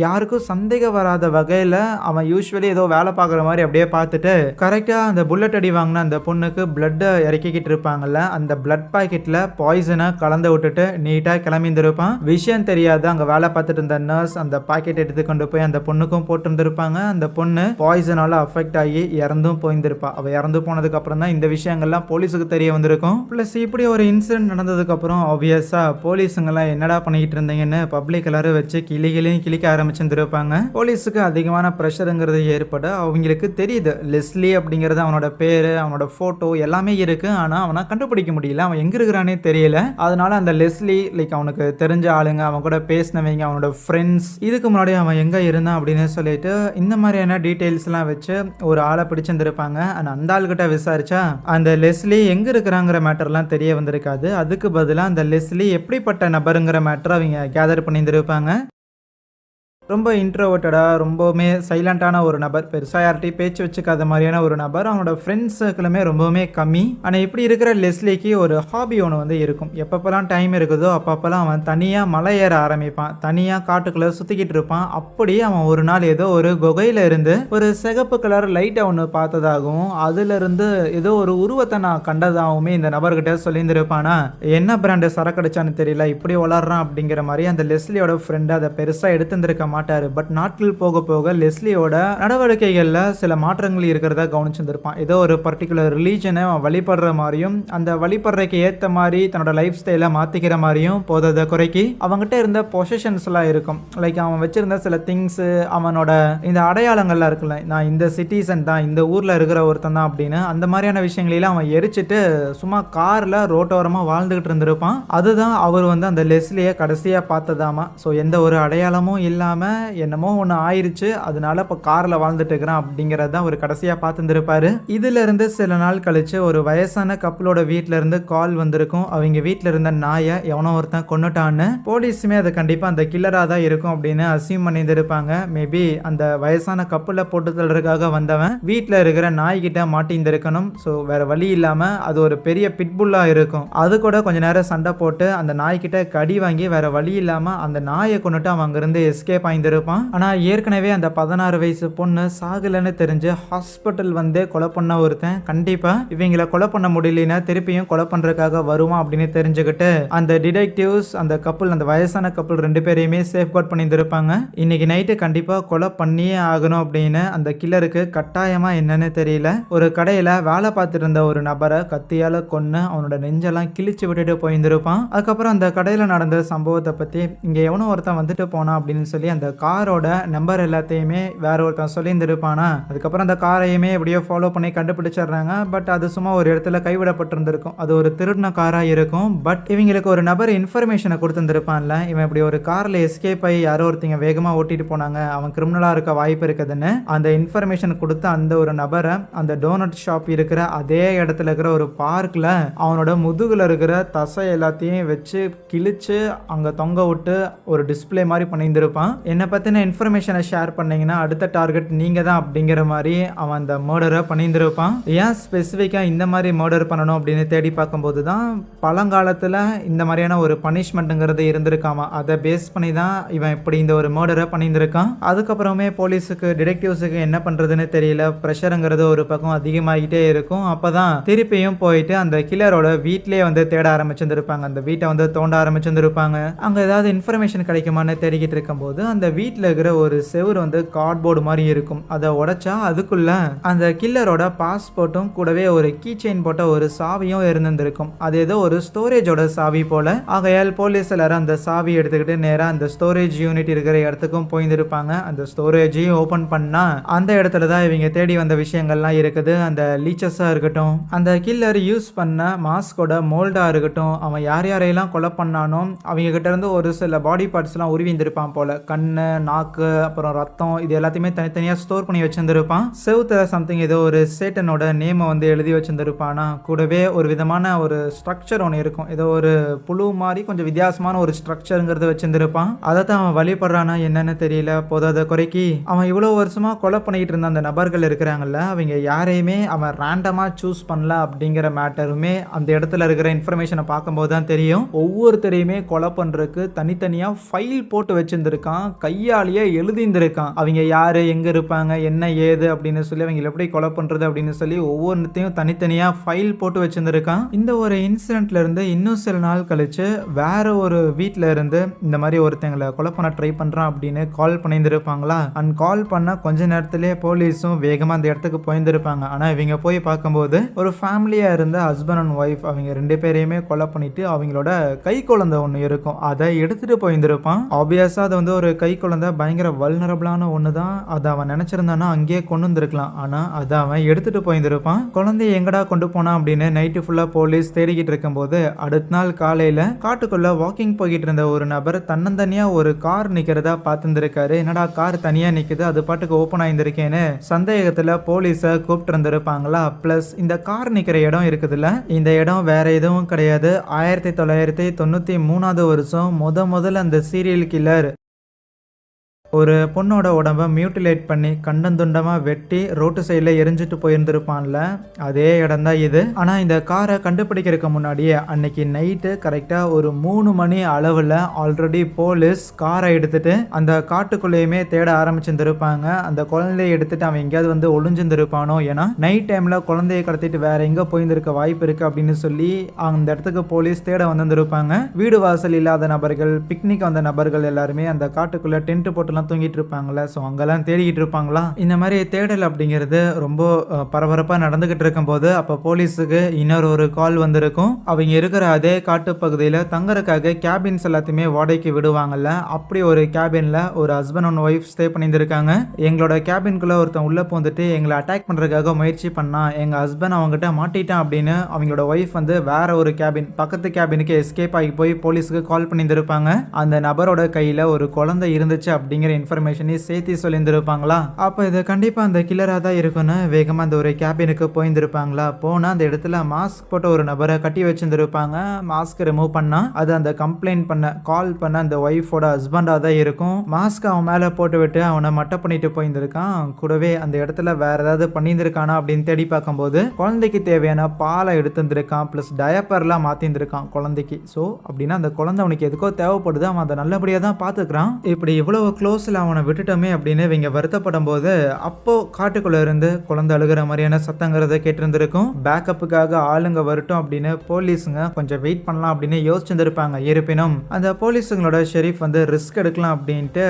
யாருக்கும் சந்தேகம் வராத வகையில அவன் யூஸ்வலி ஏதோ வேலை பார்க்குற மாதிரி அப்படியே பார்த்துட்டு கரெக்டா அந்த புல்லட் அடி வாங்கின அந்த பொண்ணுக்கு பிளட்டை இறக்கிக்கிட்டு இருப்பாங்கல்ல, அந்த பிளட் பாக்கெட்ல பாய்சனை கலந்து விட்டுட்டு நீட்டா கிளம்பியிருந்திருப்பான். விஷயம் தெரியாது அங்க வேலை பார்த்துட்டு இருந்த நர்ஸ் அந்த பாக்கெட் எடுத்து கொண்டு போய் அந்த பொண்ணுக்கும் போட்டிருந்திருப்பாங்க. அந்த பொண்ணு பாய்சனால அஃபெக்ட் ஆகி இறந்தும் போயிருந்திருப்பா. அவ இறந்து போனதுக்கு அப்புறம் தான் இந்த விஷயங்கள்லாம் போலீஸுக்கு தெரிய வந்திருக்கும். பிளஸ் இப்படி ஒரு இன்சிடென்ட் நடந்ததுக்கு அப்புறம் ஆப்வியஸா போலீஸுங்கெல்லாம் என்னடா பண்ணிக்கிட்டு இருந்தீங்கன்னு பப்ளிக் எல்லாரும் வச்சு கிளிகளையும் கிளிக்க ஆரம்பிச்சிருந்திருப்பாங்க. போலீஸுக்கு அதிகமான ப்ரெஷருங்கிறது ஏற்பட அவங்களுக்கு தெரியுது. லெஸ்லி அப்படிங்கிறது அவனோட பேரு, அவனோட ஃபோட்டோ எல்லாமே இருக்கு. ஆனா அவன கண்டுபிடிக்க முடியல. அவன் எங்க இருக்கிறான்னே தெரியல. அதனால அந்த லெஸ்லி லைக் அவனுக்கு தெரிஞ்ச ஆளுங்க, அவன் கூட பேசினவங்க, அவனோட ஃப்ரெண்ட்ஸ் இதுக்கு முன்னாடி அவன் எங்க இருந்தான் அப்படின்னு சொல்லிட்டு இந்த மாதிரியான டீட்டெயில்ஸ்லாம் வச்சு ஒரு ஆளை பிடிச்சிருந்திருப்பாங்க. அந்த ஆள்கிட்ட விசாரிச்சா அந்த லெஸ்லி எங்க இருக்கிறாங்கிற மேட்டர்லாம் தெரிய வந்திருக்காது. அதுக்கு பதிலா அந்த லெஸ்லி எப்படிப்பட்ட நபருங்கிற மேட்டர் அவங்க கேதர் பண்ணியிருந்திருப்பாங்க. ரொம்ப இன்ட்ரோவர்ட்டடா ரொம்பவுமே சைலண்டான ஒரு நபர். பெருசா யார்ட்டயும் பேச்சு வச்சுக்காத மாதிரியான ஒரு நபர். அவனோட ஃப்ரெண்ட்ஸ் சர்க்கிளுமே ரொம்பவுமே கம்மி. ஆனா இப்படி இருக்கிற லெஸ்லிக்கு ஒரு ஹாபி ஒன்று வந்து இருக்கும். எப்பப்பெல்லாம் டைம் இருக்குதோ அப்பப்பெல்லாம் அவன் தனியா மலை ஏற ஆரம்பிப்பான். தனியா காட்டுக்குள்ள சுத்திக்கிட்டு இருப்பான். அப்படி அவன் ஒரு நாள் ஏதோ ஒரு குகையில இருந்து ஒரு சிகப்பு கலர் லைட்டை ஒன்று பார்த்ததாகவும் அதுல இருந்து ஏதோ ஒரு உருவத்தை நான் கண்டதாகவுமே இந்த நபர்கிட்ட சொல்லியிருந்திருப்பானா. என்ன பிராண்டு சரக்கு அடிச்சான்னு தெரியல, இப்படி வளர்றான் அப்படிங்கிற மாதிரி அந்த லெஸ்லியோட ஃப்ரெண்டு அதை பெருசா எடுத்திருந்திருக்க மாட்டாரு. பட் நாட்கள் போக போக லெஸ்லியோட நடவடிக்கைகள்ல சில மாற்றங்கள் இருக்கிறதா கவனிச்சிருந்திருப்பான். ஏதோ ஒரு பர்டிகுலர் ரிலீஜனை அவன் வழிபடுற மாதிரியும் அந்த வழிபடுறதுக்கு ஏத்த மாதிரி தன்னோட லைஃப் ஸ்டைலை மாத்திக்கிற மாதிரியும் போதத குறைக்கி அவங்ககிட்ட இருந்த பொசிஷன்ஸ் எல்லாம் இருக்கும். லைக் அவன் வச்சிருந்த சில திங்ஸ், அவனோட இந்த அடையாளங்கள்லாம் இருக்குல்ல, நான் இந்த சிட்டிசன் தான், இந்த ஊர்ல இருக்கிற ஒருத்தன் தான் அப்படின்னு அந்த மாதிரியான விஷயங்களெல்லாம் அவன் எரிச்சிட்டு சும்மா கார்ல ரோட்டோரமா வாழ்ந்துகிட்டு இருந்திருப்பான். அதுதான் அவர் வந்து அந்த லெஸ்லியை கடைசியா பார்த்ததாமா. ஸோ எந்த ஒரு அடையாளமும் இல்லாம என்னமோ ஒன்று ஆயிருச்சு, அதனால இப்போ காரில் வாழ்ந்துட்டு இருக்கிறான் அப்படிங்கிறத அவர் கடைசியாக பார்த்துருப்பாரு. இதுல இருந்து சில நாள் கழிச்சு ஒரு வயசான கப்பலோட வீட்டில இருந்து கால் வந்திருக்கும். அவங்க வீட்டில் இருந்த நாயை எவனோ ஒருத்தன் கொண்டுட்டான்னு. போலீஸுமே அது கண்டிப்பாக அந்த கில்லராக தான் இருக்கும் அப்படின்னு அசியூம் பண்ணியிருந்திருப்பாங்க. மேபி அந்த வயசான கப்பலை போட்டு தள்ளுறதுக்காக வந்தவன் வீட்டில் இருக்கிற நாய்கிட்ட மாட்டியிருந்திருக்கணும். ஸோ வேற வழி இல்லாமல் அது ஒரு பெரிய பிட்புல்லாக இருக்கும். அது கூட கொஞ்ச நேரம் சண்டை போட்டு அந்த நாய்கிட்ட கடி வாங்கி வேற வழி இல்லாமல் அந்த நாயை கொண்டுட்டு அவன் அங்கிருந்து எஸ்கேப் ஆயிருப்பான். ஆனா ஏற்கனவே அந்த 16 வயசு பொண்ணு சாகலன்னு தெரிஞ்சு ஹாஸ்பிட்டல் வந்து கொலை பண்ண ஒருத்தன் கண்டிப்பா இவங்களை கொலை பண்ண முடியலன்னா திருப்பியும் கொலை பண்றதுக்காக வருவான் அப்படின்னு தெரிஞ்சுக்கிட்டு அந்த டிடெக்டிவ்ஸ் அந்த கப்பல், அந்த வயசான கப்பல் 2 பேரையுமே சேஃப் கார்ட் பண்ணியிருந்திருப்பாங்க. இன்னைக்கு நைட்டு கண்டிப்பா கொலை பண்ணியே ஆகணும் அப்படின்னு அந்த கில்லருக்கு கட்டாயமா என்னன்னு தெரியல ஒரு கடையில வேலை பார்த்துட்டு இருந்த ஒரு நபரை கத்தியால கொன்னு அவனோட நெஞ்செல்லாம் கிழிச்சு விட்டுட்டு போயிருந்திருப்பான். அதுக்கப்புறம் அந்த கடையில நடந்த சம்பவத்தை பத்தி இங்க எவனோ ஒருத்தன் வந்துட்டு போனான் அப்படின்னு சொல்லி அந்த காரோட நம்பர் எல்லாத்தையுமே வேற ஒருத்தன் சொல்லியிருந்திருப்பானா. அதுக்கப்புறம் அந்த காரையுமே எப்படியோ ஃபாலோ பண்ணி கண்டுபிடிச்சிடுறாங்க. பட் அது சும்மா ஒரு இடத்துல கைவிடப்பட்டிருந்திருக்கும். அது ஒரு திருடின காராக இருக்கும். பட் இவங்களுக்கு ஒரு நபர் இன்ஃபர்மேஷனை கொடுத்துருந்துருப்பான்ல, இவன் இப்படி ஒரு காரில் எஸ்கேப் ஆகி யாரோ ஒருத்தங்க வேகமாக ஓட்டிட்டு போனாங்க, அவன் கிரிமினலாக இருக்க வாய்ப்பு இருக்குதுன்னு அந்த இன்ஃபர்மேஷன் கொடுத்த அந்த ஒரு நபரை அந்த டோனட் ஷாப் இருக்கிற அதே இடத்துல இருக்கிற ஒரு பார்க்கில் அவனோட முதுகில் இருக்கிற தசை எல்லாத்தையும் வச்சு கிழிச்சு அங்கே தொங்க விட்டு ஒரு டிஸ்பிளே மாதிரி பண்ணியிருந்திருப்பான். என்னை பற்றின இன்ஃபர்மேஷனை ஷேர் பண்ணீங்கன்னா அடுத்த டார்கெட் நீங்கள் தான் அப்படிங்கிற மாதிரி அவன் அந்த மர்டரை பண்ணியிருந்திருப்பான். ஏன் ஸ்பெசிஃபிக்காக இந்த மாதிரி மர்டர் பண்ணணும் அப்படின்னு தேடி பார்க்கும்போது தான் பழங்காலத்தில் இந்த மாதிரியான ஒரு பனிஷ்மெண்ட்டுங்கிறது இருந்திருக்காமா. அதை பேஸ் பண்ணி தான் இவன் இப்படி இந்த ஒரு மர்டரை பண்ணியிருந்திருக்கான். அதுக்கப்புறமே போலீஸுக்கு டிடெக்டிவ்ஸுக்கு என்ன பண்ணுறதுன்னு தெரியல. ப்ரெஷருங்கிறது ஒரு பக்கம் அதிகமாகிட்டே இருக்கும். அப்போ தான் திருப்பியும் போயிட்டு அந்த கில்லரோட வீட்டிலேயே வந்து தேட ஆரம்பிச்சிருந்திருப்பாங்க. அந்த வீட்டை வந்து தோண்ட ஆரம்பிச்சிருந்திருப்பாங்க. அங்கே ஏதாவது இன்ஃபர்மேஷன் கிடைக்குமான்னு தேடிக்கிட்டு இருக்கும்போது அந்த வீட்டில் இருக்கிற ஒரு செவுரு வந்து கார்ட்போர்டு மாதிரி இருக்கும். அதை உடைச்சா அதுக்குள்ள அந்த கில்லரோட பாஸ்போர்ட்டும் கூடவே ஒரு கீ செயின் போட்ட ஒரு சாவியும் இருந்திருக்கும். அது ஏதோ ஒரு ஸ்டோரேஜோட சாவி போல. ஆகையால் போலீஸ் எல்லாரும் அந்த சாவி எடுத்துக்கிட்டு நேரா அந்த ஸ்டோரேஜ் யூனிட் இருக்கிற இடத்துக்கும் போயிருந்திருப்பாங்க. அந்த ஸ்டோரேஜையும் ஓபன் பண்ணா அந்த இடத்துல தான் இவங்க தேடி வந்த விஷயங்கள்லாம் இருக்குது. அந்த லீச்சஸா இருக்கட்டும், அந்த கில்லர் யூஸ் பண்ண மாஸ்கோட மோல்டா இருக்கட்டும், அவன் யார் யாரையெல்லாம் கொலை பண்ணானோ அவங்க கிட்ட இருந்து ஒரு சில பாடி பார்ட்ஸ் எல்லாம் உருவி இருந்திருப்பான் போல. கண்ணு, நாக்கு, அப்புறம் ரத்தம், இது எல்லாத்தையுமே தனித்தனியா ஸ்டோர் பண்ணி வச்சிருந்திருப்பான். செவுத்துல சம்திங் ஏதோ ஒரு சேட்டனோட நேமை வந்து எழுதி வச்சிருந்திருப்பானா. கூடவே ஒரு விதமான ஒரு ஸ்ட்ரக்சர் ஒன்று இருக்கும். ஏதோ ஒரு புழு மாதிரி கொஞ்சம் வித்தியாசமான ஒரு ஸ்ட்ரக்சருங்கிறத வச்சிருந்திருப்பான். அதை தான் அவன் வழிபடுறானா என்னன்னு தெரியல. போதாத குறைக்கு அவன் இவ்வளவு வருஷமா கொலை பண்ணிட்டு இருந்த அந்த நபர்கள் இருக்கிறாங்கல்ல, அவங்க யாரையுமே அவன் ரேண்டமா சூஸ் பண்ணல அப்படிங்கிற மேட்டருமே அந்த இடத்துல இருக்கிற இன்ஃபர்மேஷனை பார்க்கும்போது தான் தெரியும். ஒவ்வொருத்தரையுமே கொலை பண்றதுக்கு தனித்தனியா ஃபைல் போட்டு வச்சிருந்திருக்கான். கையாலேயே எழுதியிருந்திருக்கான். அவங்க யாரு, எங்க இருப்பாங்க, என்ன ஏது அப்படின்னு சொல்லி அவங்க எப்படி கொலை பண்றது அப்படின்னு சொல்லி ஒவ்வொருத்தையும் தனித்தனியா ஃபைல் போட்டு வச்சிருந்திருக்கான். இந்த ஒரு இன்சிடென்ட்ல இருந்து இன்னும் சில நாள் கழிச்சு வேற ஒரு வீட்ல இருந்து இந்த மாதிரி ஒருத்தங்களை கொலை பண்ண ட்ரை பண்றான் அப்படின்னு கால் பண்ணியிருந்திருப்பாங்களா. அண்ட் கால் பண்ண கொஞ்ச நேரத்திலேயே போலீஸும் வேகமா அந்த இடத்துக்கு போயிருந்திருப்பாங்க. ஆனா இவங்க போய் பார்க்கும்போது ஒரு ஃபேமிலியா இருந்த ஹஸ்பண்ட் அண்ட் ஒய்ஃப் அவங்க 2 பேரையுமே கொலை பண்ணிட்டு அவங்களோட கை குழந்தை ஒன்று இருக்கும், அதை எடுத்துட்டு போயிருந்திருப்பான். ஆப்வியஸா அது வந்து ஒரு கை குழந்தை பயங்கர வல்னரபிளான ஒன்று தான். அதை அவன் நினைச்சிருந்தானா அங்கேயே கொண்டு வந்திருக்கலாம். ஆனால் அதை அவன் எடுத்துட்டு போயிருந்திருப்பான். குழந்தைய எங்கடா கொண்டு போனான் அப்படின்னு நைட்டு ஃபுல்லாக போலீஸ் தேடிக்கிட்டு இருக்கும்போது அடுத்த நாள் காலையில் காட்டுக்குள்ள வாக்கிங் போய்கிட்டு இருந்த ஒரு நபர் தன்னந்தனியா ஒரு கார் நிக்கிறதா பார்த்துருக்காரு. என்னடா கார் தனியா நிக்குது, அது பாட்டுக்கு ஓப்பன் ஆயிருந்திருக்கேன்னு சந்தேகத்துல போலீஸை கூப்பிட்டு இருந்திருப்பாங்களா. பிளஸ் இந்த கார் நிக்கிற இடம் இருக்குதுல்ல, இந்த இடம் வேற எதுவும் கிடையாது. 1993 வருஷம் முதல்ல அந்த சீரியல் கில்லர் ஒரு பொண்ணோட உடம்ப மியூட்டிலேட் பண்ணி கண்டந்துண்டமாக வெட்டி ரோட்டு சைடில் எரிஞ்சிட்டு போயிருந்திருப்பான்ல, அதே இடம் தான் இது. ஆனால் இந்த காரை கண்டுபிடிக்கிறதுக்கு முன்னாடியே அன்னைக்கு நைட்டு கரெக்டாக ஒரு 3 மணி அளவில் ஆல்ரெடி போலீஸ் காரை எடுத்துட்டு அந்த காட்டுக்குள்ளேயுமே தேட ஆரம்பிச்சிருந்திருப்பாங்க. அந்த குழந்தைய எடுத்துட்டு அவன் எங்கேயாவது வந்து ஒளிஞ்சிருந்திருப்பானோ, ஏன்னா நைட் டைமில் குழந்தைய கடத்திட்டு வேற எங்கே போயிருந்திருக்க வாய்ப்பு இருக்குது அப்படின்னு சொல்லி அந்த இடத்துக்கு போலீஸ் தேட வந்திருப்பாங்க. வீடு வாசல் இல்லாத நபர்கள், பிக்னிக் வந்த நபர்கள் எல்லாருமே அந்த காட்டுக்குள்ளே டென்ட் போட்டுலாம் தூங்கிட்டு இருப்பாங்களா, ஸோ அங்கெல்லாம் தேடிக்கிட்டு இருப்பாங்களா. இந்த மாதிரி தேடல் அப்படிங்கிறது ரொம்ப பரபரப்பாக நடந்துகிட்டு இருக்கும்போது அப்போ போலீஸுக்கு இன்னொரு கால் வந்திருக்கும். அவங்க இருக்கிற அதே காட்டு பகுதியில் தங்கறதுக்காக கேபின்ஸ் எல்லாத்தையுமே வாடகைக்கு விடுவாங்கல்ல, அப்படி ஒரு கேபின்ல ஒரு ஹஸ்பண்ட் அண்ட் ஒய்ஃப் ஸ்டே பண்ணியிருந்திருக்காங்க. எங்களோட கேபின்குள்ள ஒருத்தன் உள்ள போந்துட்டு எங்களை அட்டாக் பண்றதுக்காக முயற்சி பண்ணா, எங்க ஹஸ்பண்ட் அவங்ககிட்ட மாட்டிட்டான் அப்படின்னு அவங்களோட ஒய்ஃப் வந்து வேற ஒரு கேபின் பக்கத்து கேபினுக்கு எஸ்கேப் ஆகி போய் போலீஸுக்கு கால் பண்ணியிருந்திருப்பாங்க. அந்த நபரோட கையில ஒரு குழந்தை இருந்துச்சு அப்படிங்கிற இன்ஃபர்மேஷனை சேர்த்து சொல்லியிருந்திருப்பாங்களா. அப்போ இது கண்டிப்பாக அந்த கில்லராக தான் இருக்குன்னு வேகமாக அந்த ஒரு கேபினுக்கு போயிருந்திருப்பாங்களா. போனால் அந்த இடத்துல மாஸ்க் போட்ட ஒரு நபரை கட்டி வச்சிருந்திருப்பாங்க. மாஸ்க் ரிமூவ் பண்ணால் அது அந்த கம்ப்ளைண்ட் பண்ண கால் பண்ண அந்த ஒய்ஃபோட ஹஸ்பண்டாக தான் இருக்கும். மாஸ்க் அவன் மேலே போட்டு விட்டு அவனை மட்டை பண்ணிட்டு போயிருந்திருக்கான். கூடவே அந்த இடத்துல வேற ஏதாவது பண்ணியிருந்திருக்கானா அப்படின்னு தேடி பார்க்கும்போது குழந்தைக்கு தேவையான பாலை எடுத்துருந்துருக்கான். ப்ளஸ் டயப்பர்லாம் மாற்றிருந்துருக்கான் குழந்தைக்கு. ஸோ அப்படின்னா அந்த குழந்தை அவனுக்கு எதுக்கோ தேவைப்படுது, அவன் அதை நல்லபடியாக தான் பார்த்துக்கிறான். இப்படி இவ்வளவு க்ளோஸ் அவனை விட்டுட்டோமே அப்படின்னு இவங்க வருத்தப்படும் போது அப்போ காட்டுக்குள்ள இருந்து குழந்தை அழுகிற மாதிரியான சத்தங்கிறத கேட்டிருந்திருக்கும். பேக்கப்புக்காக ஆளுங்க வரட்டும் அப்படின்னு போலீஸுங்க கொஞ்சம் வெயிட் பண்ணலாம் அப்படின்னு யோசிச்சிருந்திருப்பாங்க. இருப்பினும் அந்த போலீஸுங்களோட ஷெரீஃப் வந்து ரிஸ்க் எடுக்கலாம் அப்படின்ட்டு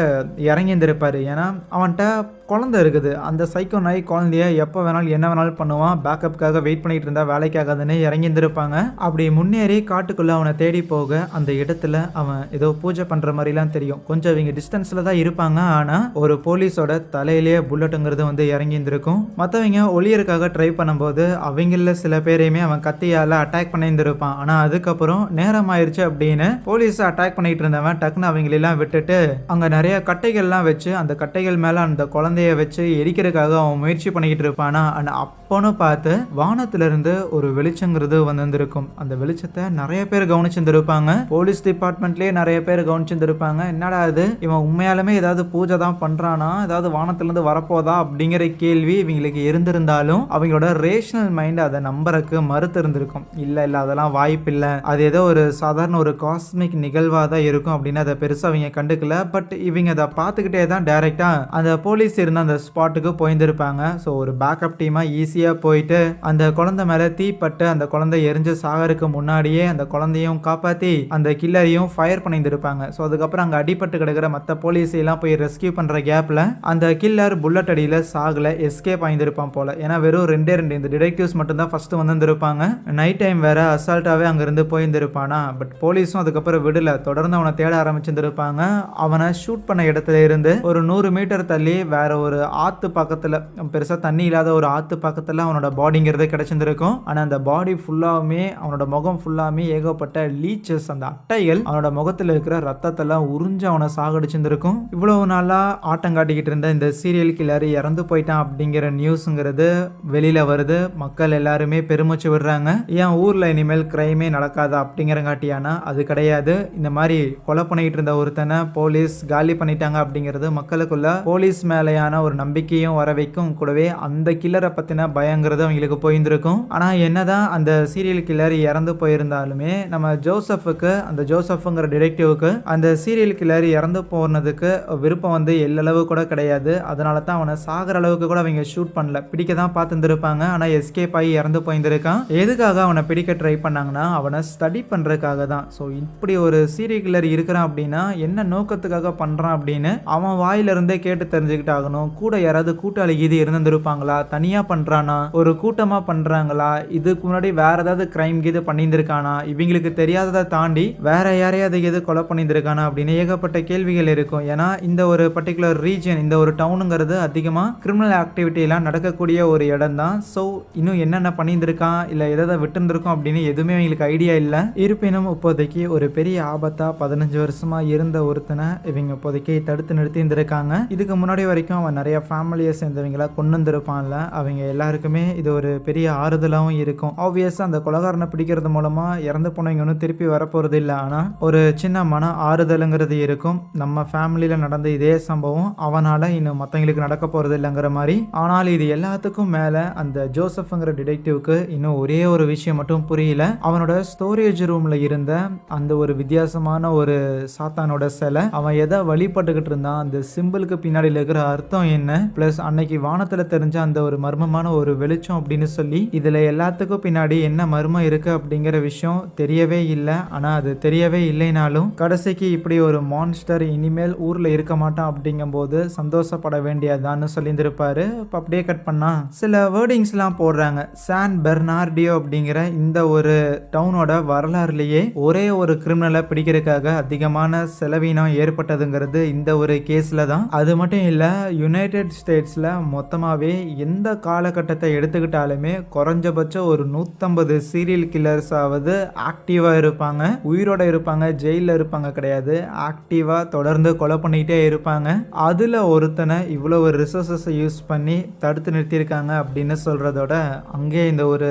இறங்கி இருந்திருப்பாரு. ஏன்னா அவன்கிட்ட குழந்தை இருக்குது, அந்த சைக்கோ நாய் குழந்தைய எப்போ வேணாலும் என்ன வேணாலும் பண்ணுவான், பேக்கப்புக்காக வெயிட் பண்ணிட்டு இருந்தா வேலைக்காகாதுன்னு இறங்கி இருந்திருப்பாங்க. அப்படி முன்னேறி காட்டுக்குள்ள அவனை தேடி போக அந்த இடத்துல அவன் ஏதோ பூஜை பண்ற மாதிரிலாம் தெரியும். கொஞ்சம் இவங்க டிஸ்டன்ஸ்ல தான் இருப்பாங்க. ஆனா ஒரு போலீஸோட தலையிலேயே புல்லட்டுங்கிறது வந்து இறங்கி இருந்திருக்கும். மற்றவங்க ஒளியருக்காக ட்ரை பண்ணும்போது அவங்கள சில பேரையுமே அவன் கத்தியால அட்டாக் பண்ணியிருந்திருப்பான். ஆனா அதுக்கப்புறம் நேரம் ஆயிடுச்சு அப்படின்னு போலீஸ் அட்டாக் பண்ணிட்டு இருந்தவன் டக்குன்னு அவங்களெல்லாம் விட்டுட்டு அங்க நிறைய கட்டைகள்லாம் வச்சு அந்த கட்டைகள் மேல அந்த குழந்தைய வச்சு எரிக்கிறதுக்காக அவன் முயற்சி பண்ணிக்கிட்டு இருப்பானா. அப்போன்னு பார்த்து வானத்திலிருந்து ஒரு வெளிச்சங்கிறது வந்திருக்கும். அந்த வெளிச்சத்தை நிறைய பேர் கவனிச்சிருந்திருப்பாங்க. போலீஸ் டிபார்ட்மெண்ட்லயே நிறைய பேர் கவனிச்சிருந்திருப்பாங்க. என்னடா இது, இவன் உண்மையாலுமே ஏதாவது பூஜை தான் பண்றானா, ஏதாவது வானத்திலிருந்து வரப்போதா அப்படிங்கிற கேள்வி இவங்களுக்கு இருந்திருந்தாலும் அவங்களோட ரேஷனல் மைண்ட் அதை நம்புறதுக்கு மறுத்து இருந்திருக்கும். இல்ல அதெல்லாம் வாய்ப்பு இல்லை, அது ஏதோ ஒரு சாதாரண ஒரு காஸ்மிக் நிகழ்வா தான் இருக்கும் அப்படின்னு அதை பெருசா அவங்க கண்டுக்கல. பட் இவங்க அதை பார்த்துக்கிட்டே தான் டைரக்டா அந்த போலீஸ் இருந்த அந்த ஸ்பாட்டுக்கு போயிருந்திருப்பாங்க. ஸோ ஒரு பேக்கப் டீமா ஈஸியா போயிட்டு அந்த குழந்தை மேல தீப்பட்டு அந்த குழந்தை எரிஞ்சு சாகருக்கு முன்னாடியே அந்த குழந்தையும் காப்பாத்தி அந்த கில்லரையும் ஃபயர் பண்ணியிருந்திருப்பாங்க. ஸோ அதுக்கப்புறம் அங்க அடிபட்டு கிடக்கிற மற்ற போலீஸ் எல்லாம் போய் ரெஸ்கியூ பண்ற கேப்ல அந்த கில்லர் புல்லட் அடியில சாகல, எஸ்கேப் ஆயிருந்திருப்பான் போல. ஏன்னா வெறும் ரெண்டே இந்த டிடெக்டிவ்ஸ் மட்டும் தான் ஃபர்ஸ்ட் வந்திருப்பாங்க. நைட் டைம் வேற அசால்ட்டாவே அங்க இருந்து போயிருந்திருப்பானா. பட் போலீஸும் அதுக்கப்புறம் விடல, தொடர்ந்து அவனை தேட ஆரம்பிச்சிருந்திருப்பாங்க. அவனை ஷூட் பண்ண இடத்துல இருந்து ஒரு 100 மீட்டர் தள்ளி வேற ஒரு ஆத்து பக்கத்துல, பெருசா தண்ணி இல்லாத ஒரு ஆத்து பக்கத்துல அவனோட பாடிங்கிறது கிடைச்சிருந்திருக்கும். ஆனா அந்த பாடி ஃபுல்லாவுமே அவனோட முகம் ஃபுல்லாமே ஏகப்பட்ட லீச்சஸ், அந்த அட்டைகள் அவனோட முகத்துல இருக்கிற ரத்தத்தெல்லாம் உறிஞ்சு அவனை சாகடிச்சிருந்திருக்கும். இவ்வளவு நாளா ஆட்டம் காட்டிக்கிட்டு இருந்த இந்த சீரியல் கில்லர் இறந்து போயிட்டான் அப்படிங்கிற நியூஸுங்கிறது வெளியில வருது. மக்கள் எல்லாருமே பெருமூச்சு விடுறாங்க. ஏன் ஊர்ல இனிமேல் கிரைமே நடக்காதா அப்படிங்கிறங்காட்டியானா அது கிடையாது. இந்த மாதிரி கொலை பண்ணிட்டு இருந்த ஒருத்தனை போலீஸ் காலி பண்ணிட்டாங்க அப்படிங்கிறது மக்களுக்குள்ள போலீஸ் மேலையான ஒரு நம்பிக்கையும் வர வைக்கும். கூடவே அந்த கில்லரை பத்தின பயங்கிறது அவங்களுக்கு போயிருந்திருக்கும். ஆனா என்னதான் அந்த சீரியல் கில்லர் இறந்து போயிருந்தாலுமே நம்ம ஜோசப்புக்கு, அந்த ஜோசப்ங்கிற டிடெக்டிவ்க்கு அந்த சீரியல் கில்லர் இறந்து போனதுக்கு விருப்பம் வந்து எல்லளவு கூட கிடையாது. அதனால தான் அவனை சாகிற அளவுக்கு கூட அவங்க ஷூட் பண்ணல, பிடிக்க தான் பார்த்துருந்துருப்பாங்க. ஆனா எஸ்கேப் ஆகி இறந்து போயிருந்திருக்கான். எதுக்காக அவனை பிடிக்க ட்ரை பண்ணாங்கன்னா அவனை ஸ்டடி பண்றதுக்காக தான். ஸோ இப்படி ஒரு சீரியல் கில்லர் இருக்கிறான் அப்படின்னா என்ன நோக்கத்துக்காக பண்றான் அப்படின்னு அவன் வாயிலிருந்தே கேட்டு தெரிஞ்சுக்கிட்டு ஆகணும். கூட யாராவது கூட்டாளி இது இருந்திருப்பாங்களா, தனியா பண்றானா பண்ணியிருக்கானா, ஒரு கூட்டமா பண்றாங்களா, இதுக்கு முன்னாடி வேற ஏதாவது கிரைம் கீது பண்ணியிருந்திருக்கானா, இவங்களுக்கு தெரியாததை தாண்டி வேற யாரையாவது எது கொலை பண்ணியிருந்திருக்கானா அப்படின்னு ஏகப்பட்ட கேள்விகள் இருக்கும். ஏன்னா இந்த ஒரு பர்டிகுலர் ரீஜன், இந்த ஒரு டவுனுங்கிறது அதிகமா கிரிமினல் ஆக்டிவிட்டி எல்லாம் நடக்கக்கூடிய ஒரு இடம் தான். ஸோ இன்னும் என்னென்ன பண்ணியிருந்திருக்கான், இல்லை எதை விட்டுருந்துருக்கோம் அப்படின்னு எதுவுமே எங்களுக்கு ஐடியா இல்லை. இருப்பினும் இப்போதைக்கு ஒரு பெரிய ஆபத்தா 15 வருஷமா இருந்த ஒருத்தனை இவங்க இப்போதைக்கு தடுத்து நிறுத்தி இருந்திருக்காங்க. இதுக்கு முன்னாடி வரைக்கும் அவன் நிறைய ஃபேமிலியை சேர்ந்தவங்கள கொண்டு வந்திருப்பான்ல, அவங்க எல்லாருக்குமே இது ஒரு பெரிய ஆறுதலாகவும் இருக்கும். ஆப்வியஸாக அந்த கொலைகாரனை பிடிக்கிறது மூலமா இறந்து போனவங்க ஒன்றும் திருப்பி வரப்போறது இல்லை. ஆனால் ஒரு சின்ன மன ஆறுதலுங்கிறது இருக்கும். நம்ம ஃபேமிலியில நடந்த இதே சம்பவம் அவனால இன்னும் மற்றவங்களுக்கு நடக்க போறது இல்லைங்கிற மாதிரி. ஆனால் இது எல்லாத்துக்கும் மேல அந்த ஜோசப்ங்கிற டிடெக்டிவ்க்கு இன்னும் ஒரே ஒரு விஷயம் மட்டும் புரியல. அவனோட ஸ்டோரேஜ் ரூம்ல இருந்த அந்த ஒரு வித்தியாசமான ஒரு சாத்தானோட சிலை, அவன் எதை வழிபட்டுக்கிட்டு இருந்தான், அந்த சிம்பிளுக்கு பின்னாடி இருக்கிற அர்த்தம் என்ன, பிளஸ் அன்னைக்கு வானத்துல தெரிஞ்ச அந்த ஒரு மர்மமான ஒரு வெளிச்சம் அப்படின்னு சொல்லி இதுல எல்லாத்துக்கும் பின்னாடி என்ன மர்மம் இருக்கு அப்படிங்கிற விஷயம் தெரியவே இல்லை. ஆனா அது தெரியவே இல்லைனாலும் கடைசிக்கு இப்படி ஒரு மான்ஸ்டர் இனிமேல் ஊர்ல இருக்க மாட்டான் அப்படிங்கும்போது சந்தோஷப்பட வேண்டியதான்னு சொல்லியிருந்திருப்பாரு. இப்போ அப்படியே கட் பண்ணா சில வேர்டிங்ஸ்லாம் போடுறாங்க. சான் பெர்னார்டியோ அப்படிங்கிற இந்த ஒரு டவுனோட வரலாறுலேயே ஒரே ஒரு கிரிமினலை பிடிக்கிறதுக்காக அதிகமான செலவினம் ஏற்பட்டதுங்கிறது இந்த ஒரு கேஸ்ல தான். அது மட்டும் இல்ல, யுனைடெட் ஸ்டேட்ஸ்ல மொத்தமாவே எந்த காலகட்டத்தை எடுத்துக்கிட்டாலுமே குறைஞ்சபட்சம் ஒரு 150 சீரியல் கில்லர்ஸ் ஆவது ஆக்டிவா இருப்பாங்க, உயிரோட இருப்பாங்க, ஜெயில இருப்பாங்க கிடையாது, ஆக்டிவா தொடர்ந்து கொலை பண்ணிட்டே இருப்பாங்க. அதுல ஒருத்தனை இவ்வளவு ரிசோர்சஸ் யூஸ் பண்ணி தடுத்து நிறுத்தியிருக்காங்க அப்படின்னு சொல்றதோட அங்கே இந்த ஒரு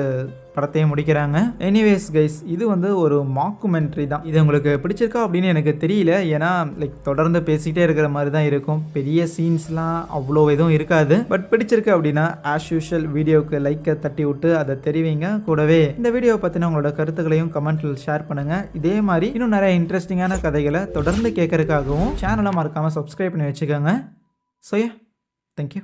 படத்தையும் முடிக்கிறாங்க. எனிவேஸ் கைஸ், இது வந்து ஒரு மாக்குமெண்ட்ரி தான். இது உங்களுக்கு பிடிச்சிருக்கா அப்படின்னு எனக்கு தெரியல. ஏன்னா லைக் தொடர்ந்து பேசிக்கிட்டே இருக்கிற மாதிரி தான் இருக்கும். பெரிய சீன்ஸ்லாம் அவ்வளோ எதுவும் இருக்காது. பட் பிடிச்சிருக்கு அப்படின்னா ஆஸ் யூஷுவல் வீடியோவுக்கு லைக்கை தட்டி விட்டு அதை தெரிவிங்க. கூடவே இந்த வீடியோ பற்றின உங்களோட கருத்துக்களையும் கமெண்ட்டில் ஷேர் பண்ணுங்க. இதே மாதிரி இன்னும் நிறைய இன்ட்ரெஸ்டிங்கான கதைகளை தொடர்ந்து கேட்கறதுக்காகவும் சேனலை மறக்காமல் சப்ஸ்கிரைப் பண்ணி வச்சுக்கோங்க. So yeah, thank you.